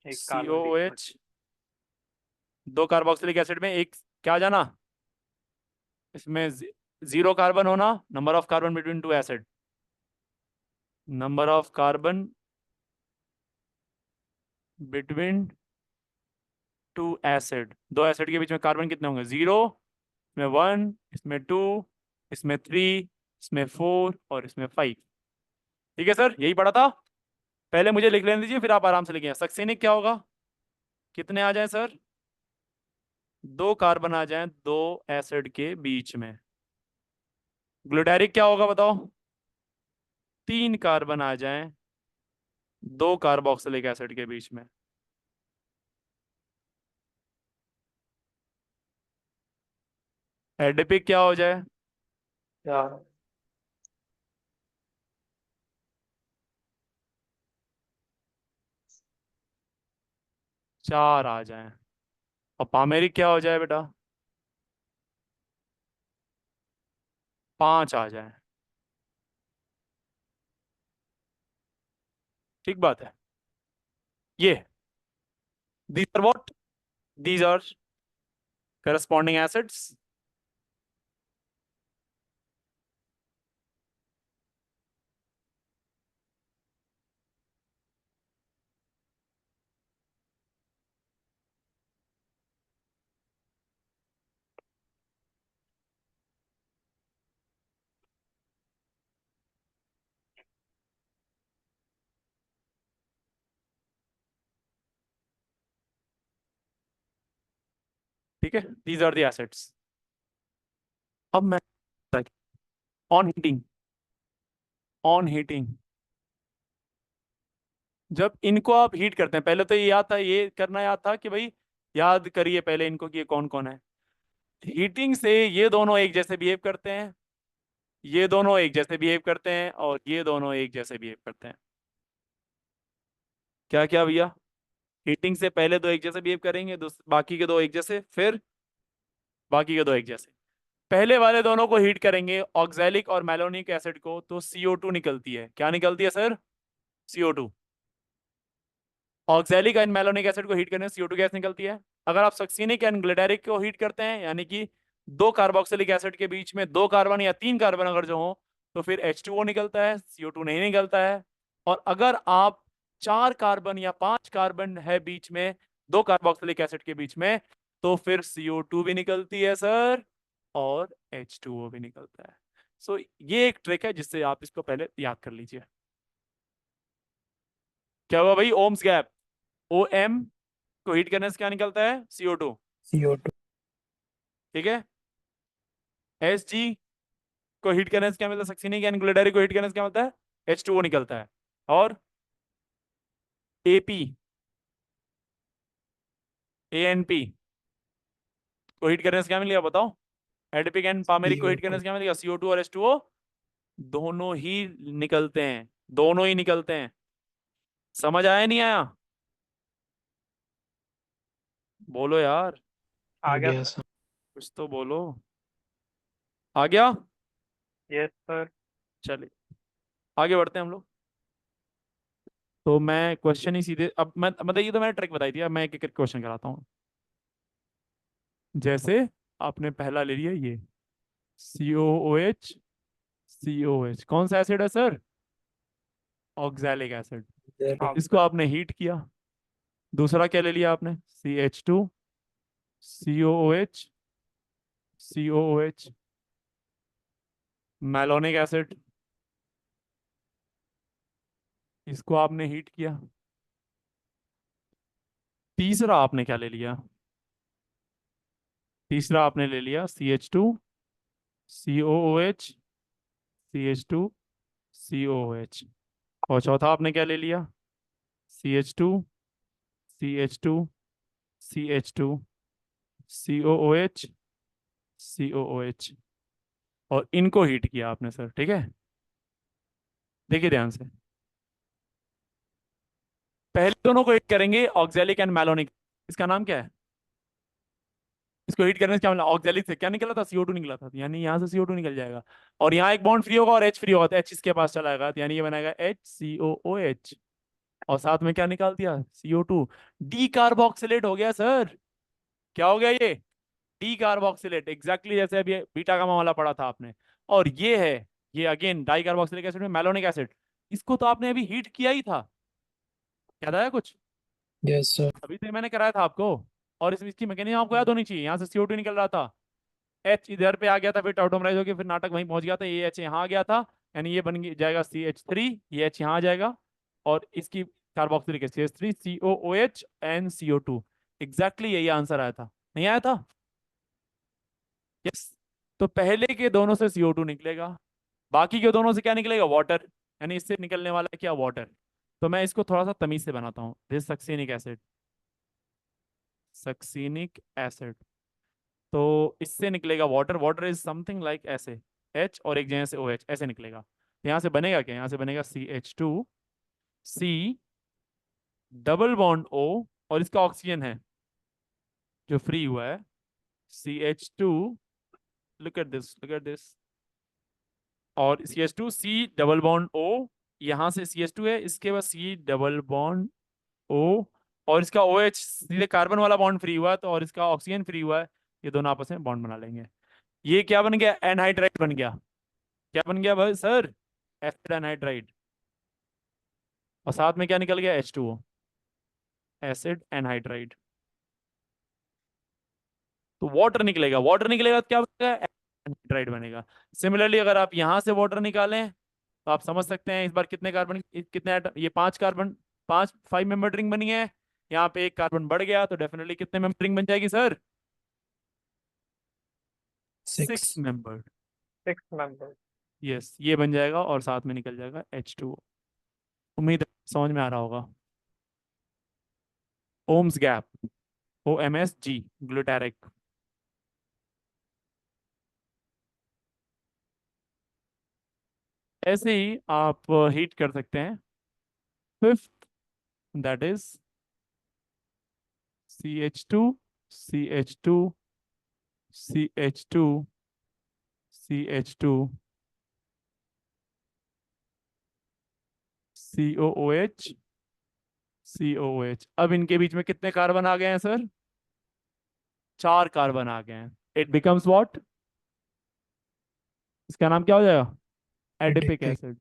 एक कार्बन COOH। दो कार्बोक्सिलिक एसिड में एक क्या जाना, इसमें जीरो कार्बन होना, number of carbon between two acid, number of carbon between two acid. दो एसिड के बीच में कार्बन कितने होंगे? जीरो, इसमें 1, इसमें 2, इसमें 3, इसमें 4 और इसमें 5। ठीक है सर, यही पढ़ा था। पहले मुझे लिख लेने दीजिए, फिर आप आराम से लिखिए। सक्सेनिक क्या होगा? कितने आ जाए सर? दो कार्बन आ जाएं दो एसिड के बीच में। ग्लूटारिक क्या होगा बताओ? तीन कार्बन आ जाएं दो कार्बोक्सिलिक एसिड के बीच में। एडिपिक क्या हो जाए? चार आ जाएं। और पामेरिक क्या हो जाए बेटा? पांच आ जाएं। ठीक बात है। ये these are what? These are corresponding acids. ठीक है, these are the acids. अब मैं ऑन हीटिंग जब इनको आप हीट करते हैं, पहले तो ये याद था, ये करना याद था कि भाई याद करिए पहले इनको कि ये कौन कौन है। हीटिंग से ये दोनों एक जैसे बिहेव करते हैं, ये दोनों एक जैसे बिहेव करते हैं, और ये दोनों एक जैसे बिहेव करते हैं। क्या क्या भैया? हीटिंग से पहले दो एक जैसे बिहेव करेंगे, बाकी के दो एक जैसे, फिर बाकी के दो एक जैसे। पहले वाले दोनों को हीट करेंगे, ऑक्सैलिक और मैलोनिक एसिड को, तो CO2 निकलती है। क्या निकलती है sir? CO2। Oxalic and malonic acid को हीट करने से CO2 गैस निकलती है। अगर आप सक्सिनिक एंड ग्लिडरिक को हीट करते हैं, यानी कि दो कार्बोक्सिलिक एसिड के बीच में दो कार्बन या तीन कार्बन अगर जो हो, तो फिर H2O निकलता है, CO2 नहीं निकलता है। और अगर आप चार कार्बन या पांच कार्बन है बीच में, दो कार्बोक्सिलिक एसिड के बीच में, तो फिर CO2 भी निकलती है सर, और H2O भी निकलता है। सो ये एक ट्रिक है जिससे आप इसको पहले याद कर लीजिए। क्या हुआ भाई? ओम्स गैप, OM को हीट करने से क्या निकलता है? CO2। CO2 ठीक है। Hg को हीट करने से क्या मिलता है? सक्सीनिक एनग्लोडरी को हीट करने से क्या मिलता है? H2O निकलता है। और AP ANP को हीट करने से क्या मिलेगा बताओ? एडिपिक एंड पामेरिक को हीट करने से क्या मिलेगा? CO2 और H2O दोनों ही निकलते हैं, दोनों ही निकलते हैं। समझ आया नहीं आया? बोलो यार, आ गया सर। कुछ तो बोलो। आ गया? Yes sir. चलिए आगे बढ़ते हैं हम लोग। तो मैं क्वेश्चन ही सीधे, अब मैं मतलब ये तो मैंने ट्रिक बताई थी, अब मैं एक एक क्वेश्चन कराता हूँ। जैसे आपने पहला ले लिया ये COOH COH, कौन सा एसिड है सर? Oxalic acid. इसको आपने हीट किया। दूसरा क्या ले लिया आपने? CH2 COOH COOH, malonic acid. इसको आपने हीट किया। तीसरा आपने क्या ले लिया? तीसरा आपने ले लिया CH2 COOH CH2 COOH। और चौथा आपने क्या ले लिया? CH2 CH2 CH2 COOH COOH। और इनको हीट किया आपने सर, ठीक है। देखिए ध्यान से, पहले दोनों को हीट करेंगे, ऑक्सैलिक एंड मैलोनिक। इसका नाम क्या है? इसको हीट करने से क्या मिला? ऑक्सैलिक से क्या निकला था? CO2 निकला था, यानी यहाँ से CO2 निकल जाएगा और यहाँ एक बॉन्ड फ्री होगा और H फ्री होगा, तो H इसके पास चला जाएगा, तो यानी ये बनाएगा HCOOH। और साथ में क्या निकाल दिया? CO2। डी कार्बोक्सिलेट हो गया सर। क्या हो गया ये? डी कार्बोक्सिलेट, एग्जैक्टली जैसे अभी बीटा गामा वाला पढ़ा था आपने। और ये है, ये अगेन डाई कार्बोक्सिलिक एसिड में मैलोनिक एसिड। इसको तो आपने अभी हीट किया ही था, याद आया कुछ? Yes sir. अभी तो मैंने कराया था आपको। और इसकी मैकेनिज्म आपको याद होनी चाहिए। यहाँ से CO2 निकल रहा था, H इधर पे आ गया था, फिर टाउटोमराइज होकर फिर नाटक वहीं पहुंच गया था, ये H यहाँ आ गया था, यानी ये जाएगा CH3, ये H यहाँ आ जाएगा और इसकी carboxylic acid CH3 COOH and CO2। Exactly यही आंसर आया था, नहीं आया था? यस। तो पहले के दोनों से CO2 निकलेगा, बाकी के दोनों से क्या निकलेगा? वाटर। यानी इससे निकलने वाला है क्या? वाटर। तो मैं इसको थोड़ा सा तमीज से बनाता हूँ। This succinic acid, succinic acid. तो इससे निकलेगा water. Water is something like ऐसे, H और एक जगह से OH ऐसे निकलेगा। तो यहाँ से बनेगा क्या? यहाँ से बनेगा CH2 C double bond O, और इसका ऑक्सीजन है जो फ्री हुआ है CH2, look at this, look at this. और CH2 C double bond O, यहाँ से CH2 है, इसके बाद C डबल बॉन्ड O, और इसका OH सीधे कार्बन वाला बॉन्ड फ्री हुआ, तो और इसका ऑक्सीजन फ्री हुआ है, ये दोनों आपस में बॉन्ड बना लेंगे। ये क्या बन गया? एनहाइड्राइड बन गया। क्या बन गया भाई सर? Acid anhydride. और साथ में क्या निकल गया? H2O, acid anhydride. तो वाटर निकलेगा, वाटर निकलेगा तो क्या बनेगा? एनहाइड्राइड बनेगा। सिमिलरली अगर आप यहां से वाटर निकालें तो आप समझ सकते हैं इस बार कितने कार्बन, कितने एटम, ये 5 कार्बन, 5 मेंबर रिंग बनी है। यहाँ पे एक कार्बन बढ़ गया तो डेफिनेटली कितने मेंबर रिंग बन जाएगी सर? 6 मेंबर। 6 मेंबर। यस, ये बन जाएगा और साथ में निकल जाएगा H2O। उम्मीद है समझ में आ रहा होगा। ओम्स गैप, OMSG, ग्लूटारिक। ऐसे ही आप हीट कर सकते हैं। Fifth, that is CH2 CH2 CH2 CH2 COOH COOH। अब इनके बीच में कितने कार्बन आ गए हैं सर? 4 कार्बन आ गए हैं। It becomes what? इसका नाम क्या हो जाएगा? Adipic acid.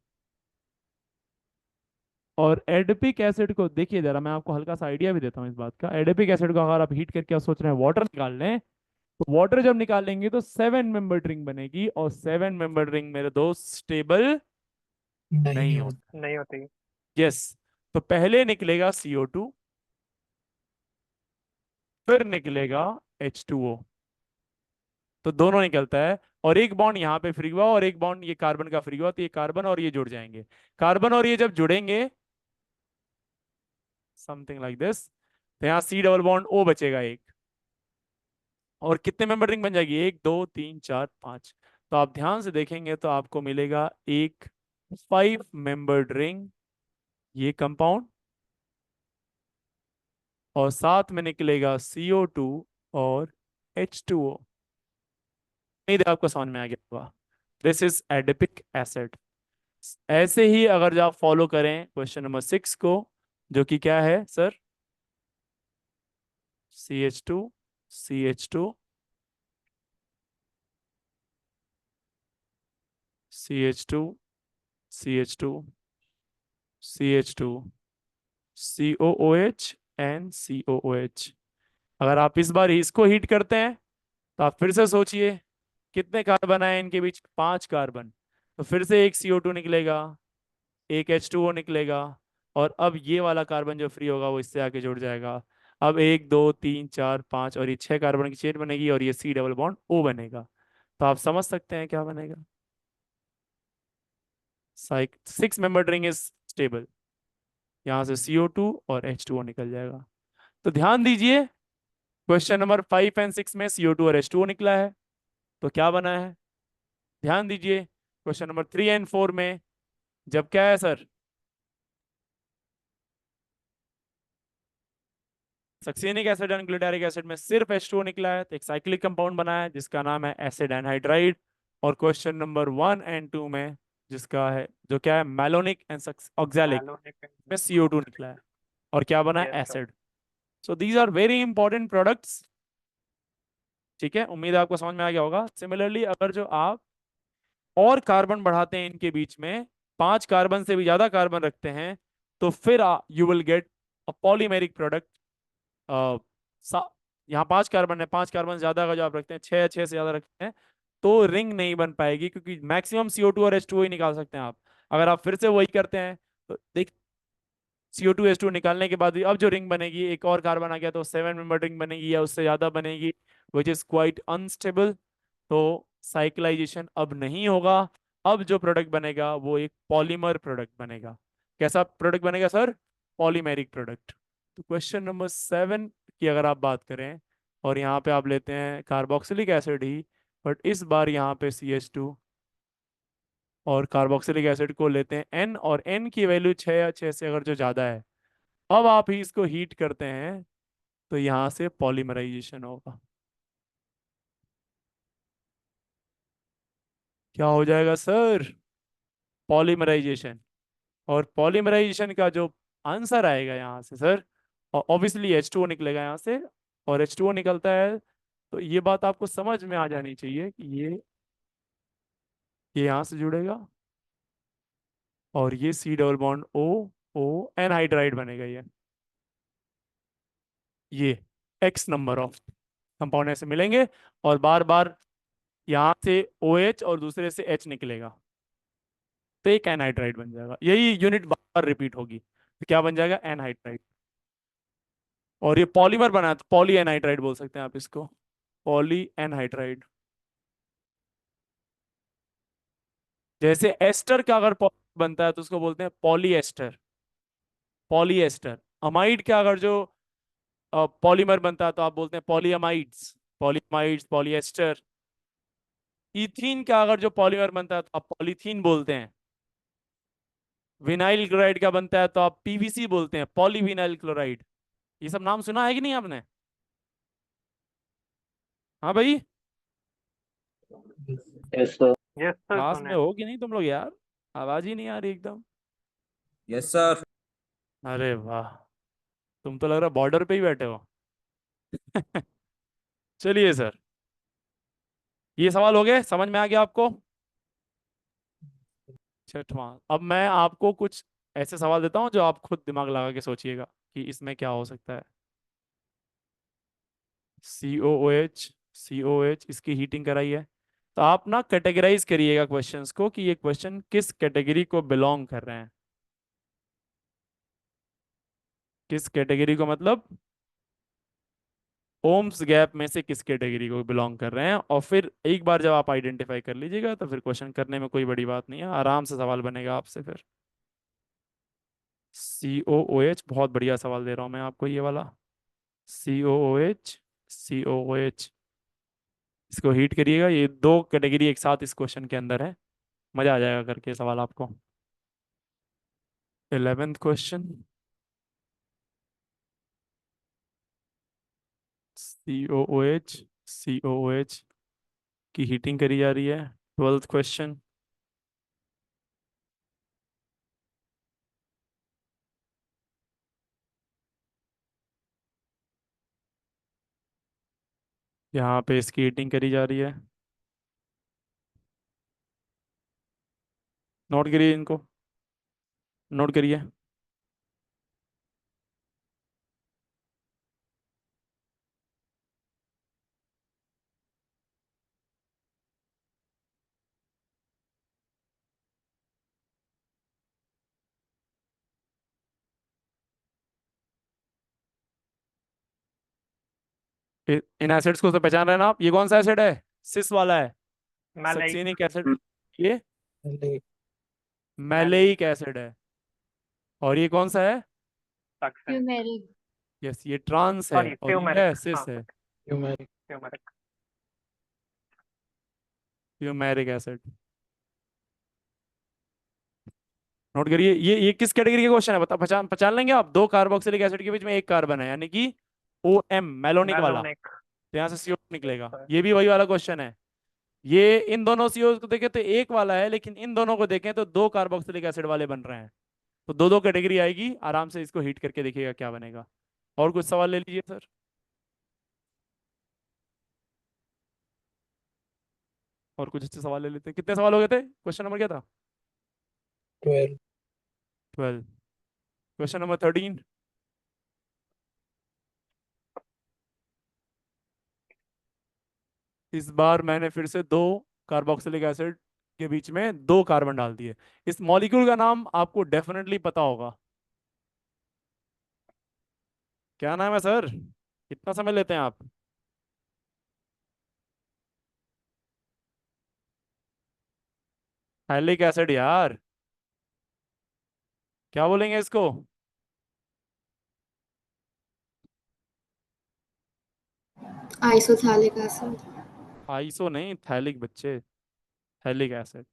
और एडिपिक एसिड को देखिए जरा, मैं आपको हल्का सा आइडिया भी देता हूँ इस बात का। एडिपिक एसिड को अगर आप हीट करके आप सोच रहे हैं वाटर निकाल लें, तो वाटर जब निकालेंगे तो 7 मेंबर्ड रिंग बनेगी, और 7 मेंबर्ड रिंग मेरे दोस्त स्टेबल नहीं होता। नहीं होती। यस। तो पहले निकलेगा CO2, फिर निकलेगा H2O। तो दोनों निकलता है, और एक बॉन्ड यहाँ पे फ्री हुआ और एक बॉन्ड ये कार्बन का फ्री हुआ, तो ये कार्बन और ये जुड़ जाएंगे। कार्बन और ये जब जुड़ेंगे समथिंग लाइक दिस, तो यहाँ C डबल बॉन्ड O बचेगा एक, और कितने मेंबर रिंग बन जाएगी, 1 2 3 4 5। तो आप ध्यान से देखेंगे तो आपको मिलेगा एक 5 मेंबर्ड रिंग, ये कंपाउंड, और साथ में निकलेगा CO2 और H2O। उम्मीद है आपको समझ में आ गया होगा। This is adipic acid. ऐसे ही अगर आप फॉलो करें क्वेश्चन नंबर 6 को, जो कि क्या है sir, CH2 CH2 CH2 CH2 CH2 COOH and COOH। अगर आप इस बार इसको हीट करते हैं तो आप फिर से सोचिए कितने कार्बन आए इनके बीच, 5 कार्बन। तो फिर से एक CO2 निकलेगा, एक H2O निकलेगा, और अब ये वाला कार्बन जो फ्री होगा वो इससे आके जुड़ जाएगा। अब 1 2 3 4 5 और ये 6 कार्बन की चेन बनेगी, और ये C डबल बॉन्ड O बनेगा। तो आप समझ सकते हैं क्या बनेगा। 6 मेंबर रिंग इज स्टेबल। यहाँ से CO2 और H2O निकल जाएगा। तो ध्यान दीजिए, क्वेश्चन नंबर 5 एंड 6 में CO2 और H2O निकला है, तो क्या बना है। ध्यान दीजिए, क्वेश्चन नंबर 3 एंड 4 में जब क्या है sir, succinic acid and glutaric acid में सिर्फ H2O निकला है, तो एक साइक्लिक कंपाउंड बना है जिसका नाम है एसिड एनहाइड्राइड। और क्वेश्चन नंबर 1 एंड 2 में जिसका है, जो क्या है, मैलोनिक एंड ऑक्सैलिक Malonic में CO2 निकला है, और क्या बना है, Yes, sir. Acid. So these are very important products. ठीक है, उम्मीद है आपको समझ में आ गया होगा। सिमिलरली अगर जो आप और कार्बन बढ़ाते हैं इनके बीच में, 5 कार्बन से भी ज्यादा कार्बन रखते हैं, तो फिर you will get a polymeric product. यहाँ 5 कार्बन है, 5 कार्बन ज्यादा का जो आप रखते हैं, 6 से ज्यादा रखते हैं, तो रिंग नहीं बन पाएगी, क्योंकि मैक्सिमम CO2 और H2O ही निकाल सकते हैं आप। अगर आप फिर से वही करते हैं तो देख, CO2 H2O निकालने के बाद भी अब जो रिंग बनेगी, एक और कार्बन आ गया तो 7 मेंबर रिंग बनेगी या उससे ज्यादा बनेगी, विच इज क्वाइट अनस्टेबल। तो साइक्लाइजेशन अब नहीं होगा। अब जो प्रोडक्ट बनेगा वो एक पॉलीमर प्रोडक्ट बनेगा। कैसा प्रोडक्ट बनेगा सर, पॉलीमेरिक प्रोडक्ट। तो क्वेश्चन नंबर 7 की अगर आप बात करें, और यहाँ पे आप लेते हैं कार्बोक्सिलिक एसिड ही, बट इस बार यहाँ पे CH2 और कार्बोक्सिलिक एसिड को लेते हैं N, और N की वैल्यू 6 या 6 से अगर जो ज़्यादा है, अब आप ही इसको हीट करते हैं तो यहाँ से पॉलीमराइजेशन होगा। क्या हो जाएगा सर, पॉलीमराइजेशन। और पॉलीमराइजेशन का जो आंसर आएगा यहाँ से सर, ऑब्वियसली H2O निकलेगा यहाँ से, और H2O निकलता है तो ये बात आपको समझ में आ जानी चाहिए कि ये यहाँ से जुड़ेगा, और ये C double bond O anhydride बनेगा। ये X नंबर ऑफ कंपाउंड ऐसे मिलेंगे, और बार बार यहाँ से OH और दूसरे से H निकलेगा, तो एक एनहाइड्राइड बन जाएगा। यही यूनिट बार बार रिपीट होगी, तो क्या बन जाएगा, एनहाइड्राइड। और ये पॉलीमर बना तो पॉली एनहाइड्राइड बोल सकते हैं आप इसको, पॉली एनहाइड्राइड। जैसे एस्टर का अगर बनता है तो उसको बोलते हैं पॉलीएस्टर, पॉलीएस्टर। अमाइड का अगर जो पॉलीमर बनता है तो आप बोलते हैं पॉलीअमाइड्स, पॉलीअमाइड्स, पॉलीएस्टर। इथीन का अगर जो पॉलीमर बनता है तो आप पॉलीथीन बोलते हैं। विनाइल क्लोराइड का बनता है तो आप PVC बोलते हैं, पॉलीविनाइल क्लोराइड। ये सब नाम सुना है कि नहीं आपने, हाँ भाई, Yes, sir. Yes, sir. Class सुने. में हो कि नहीं तुम लोग यार, आवाज ही नहीं आ रही एकदम। Yes sir. अरे वाह, तुम तो लग रहा बॉर्डर पे ही बैठे हो। चलिए सर, ये सवाल हो गए, समझ में आ गया आपको। छठवां, अब मैं आपको कुछ ऐसे सवाल देता हूं जो आप खुद दिमाग लगा के सोचिएगा कि इसमें क्या हो सकता है। COOH इसकी हीटिंग कराई है, तो आप ना कैटेगराइज करिएगा क्वेश्चंस को कि ये क्वेश्चन किस कैटेगरी को बिलोंग कर रहे हैं। किस कैटेगरी को मतलब, ओम्स गैप में से किस कैटेगरी को बिलोंग कर रहे हैं। और फिर एक बार जब आप आइडेंटिफाई कर लीजिएगा तो फिर क्वेश्चन करने में कोई बड़ी बात नहीं है, आराम से सवाल बनेगा आपसे। फिर COOH, बहुत बढ़िया सवाल दे रहा हूं मैं आपको ये वाला। COOH, COOH, इसको हीट करिएगा। ये दो कैटेगरी एक साथ इस क्वेश्चन के अंदर है, मजा आ जाएगा करके सवाल आपको। 11th क्वेश्चन, COOH, COOH की हीटिंग करी जा रही है। 12th क्वेश्चन, यहाँ पे इसकी हीटिंग करी जा रही है। नोट करिए इनको, नोट करिए। इन एसिड्स को तो पहचान रहे हैं ना आप। ये कौन सा एसिड है? सिस वाला है, Malate. Succinic acid. ये Malate. मैलेइक एसिड है। और ये कौन सा है? Succin. Turmeric. यस, ये ट्रांस है। Sorry, और ये turmeric. है सिस है, Turmeric. Turmeric. Fumaric acid. Note करिए। ये किस कैटेगरी का क्वेश्चन है बता, पहचान पहचान लेंगे आप। दो कार्बोक्सिलिक एसिड के बीच में एक कार्बन है, यानी कि OM, मेलोनिक वाला। Malonic. तो यहाँ से CO निकलेगा। sir. ये भी वही वाला क्वेश्चन है। ये इन दोनों CO को देखें तो एक वाला है, लेकिन इन दोनों को देखें तो दो कार्बोक्सिलिक एसिड वाले बन रहे हैं। तो दो दो कैटेगरी आएगी, आराम से इसको हीट करके देखिएगा क्या बनेगा। और कुछ सवाल ले लीजिए सर। और कुछ अच्छे सवाल ले लेते हैं। कितने सवाल हो गए थे? क्वेश्चन नंबर क्या था? 12. 12। Question number 13। इस बार मैंने फिर से दो कार्बोक्सिलिक एसिड के बीच में दो कार्बन डाल दिए। इस मॉलिक्यूल का नाम आपको डेफिनेटली पता होगा। क्या नाम है सर? कितना समय लेते हैं आप? थैलिक एसिड यार, क्या बोलेंगे इसको? Isothalic acid. आइसो नहीं, थैलिक बच्चे, थैलिक एसिड।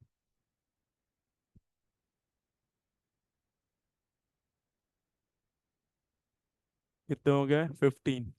कितने हो गए? 15।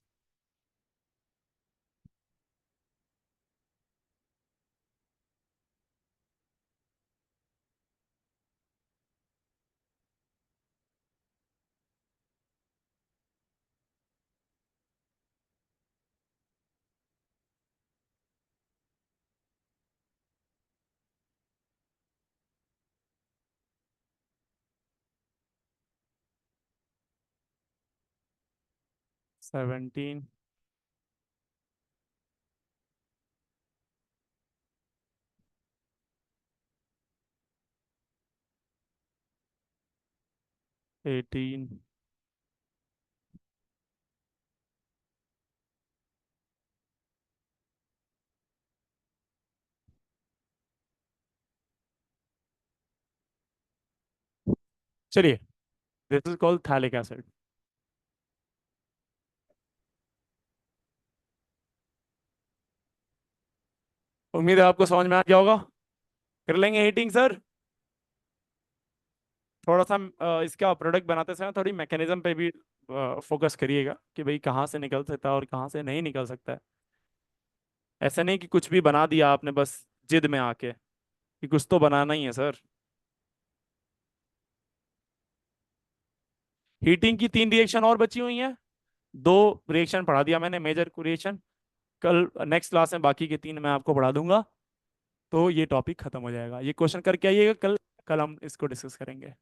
सेवनटीन। 18। चलिए, this is called phthalic acid. उम्मीद है आपको समझ में आ गया होगा। कर लेंगे हीटिंग सर। थोड़ा सा इसका प्रोडक्ट बनाते समय थोड़ी मैकेनिज्म पे भी फोकस करिएगा कि भाई कहाँ से निकल सकता है और कहाँ से नहीं निकल सकता है। ऐसा नहीं कि कुछ भी बना दिया आपने बस जिद में आके, कि कुछ तो बनाना ही है सर। हीटिंग की 3 रिएक्शन और बची हुई हैं। 2 रिएक्शन पढ़ा दिया मैंने, मेजर रिएक्शन। कल नेक्स्ट क्लास में बाकी के 3 मैं आपको पढ़ा दूंगा, तो ये टॉपिक खत्म हो जाएगा। ये क्वेश्चन करके आइएगा कल। कल हम इसको डिस्कस करेंगे।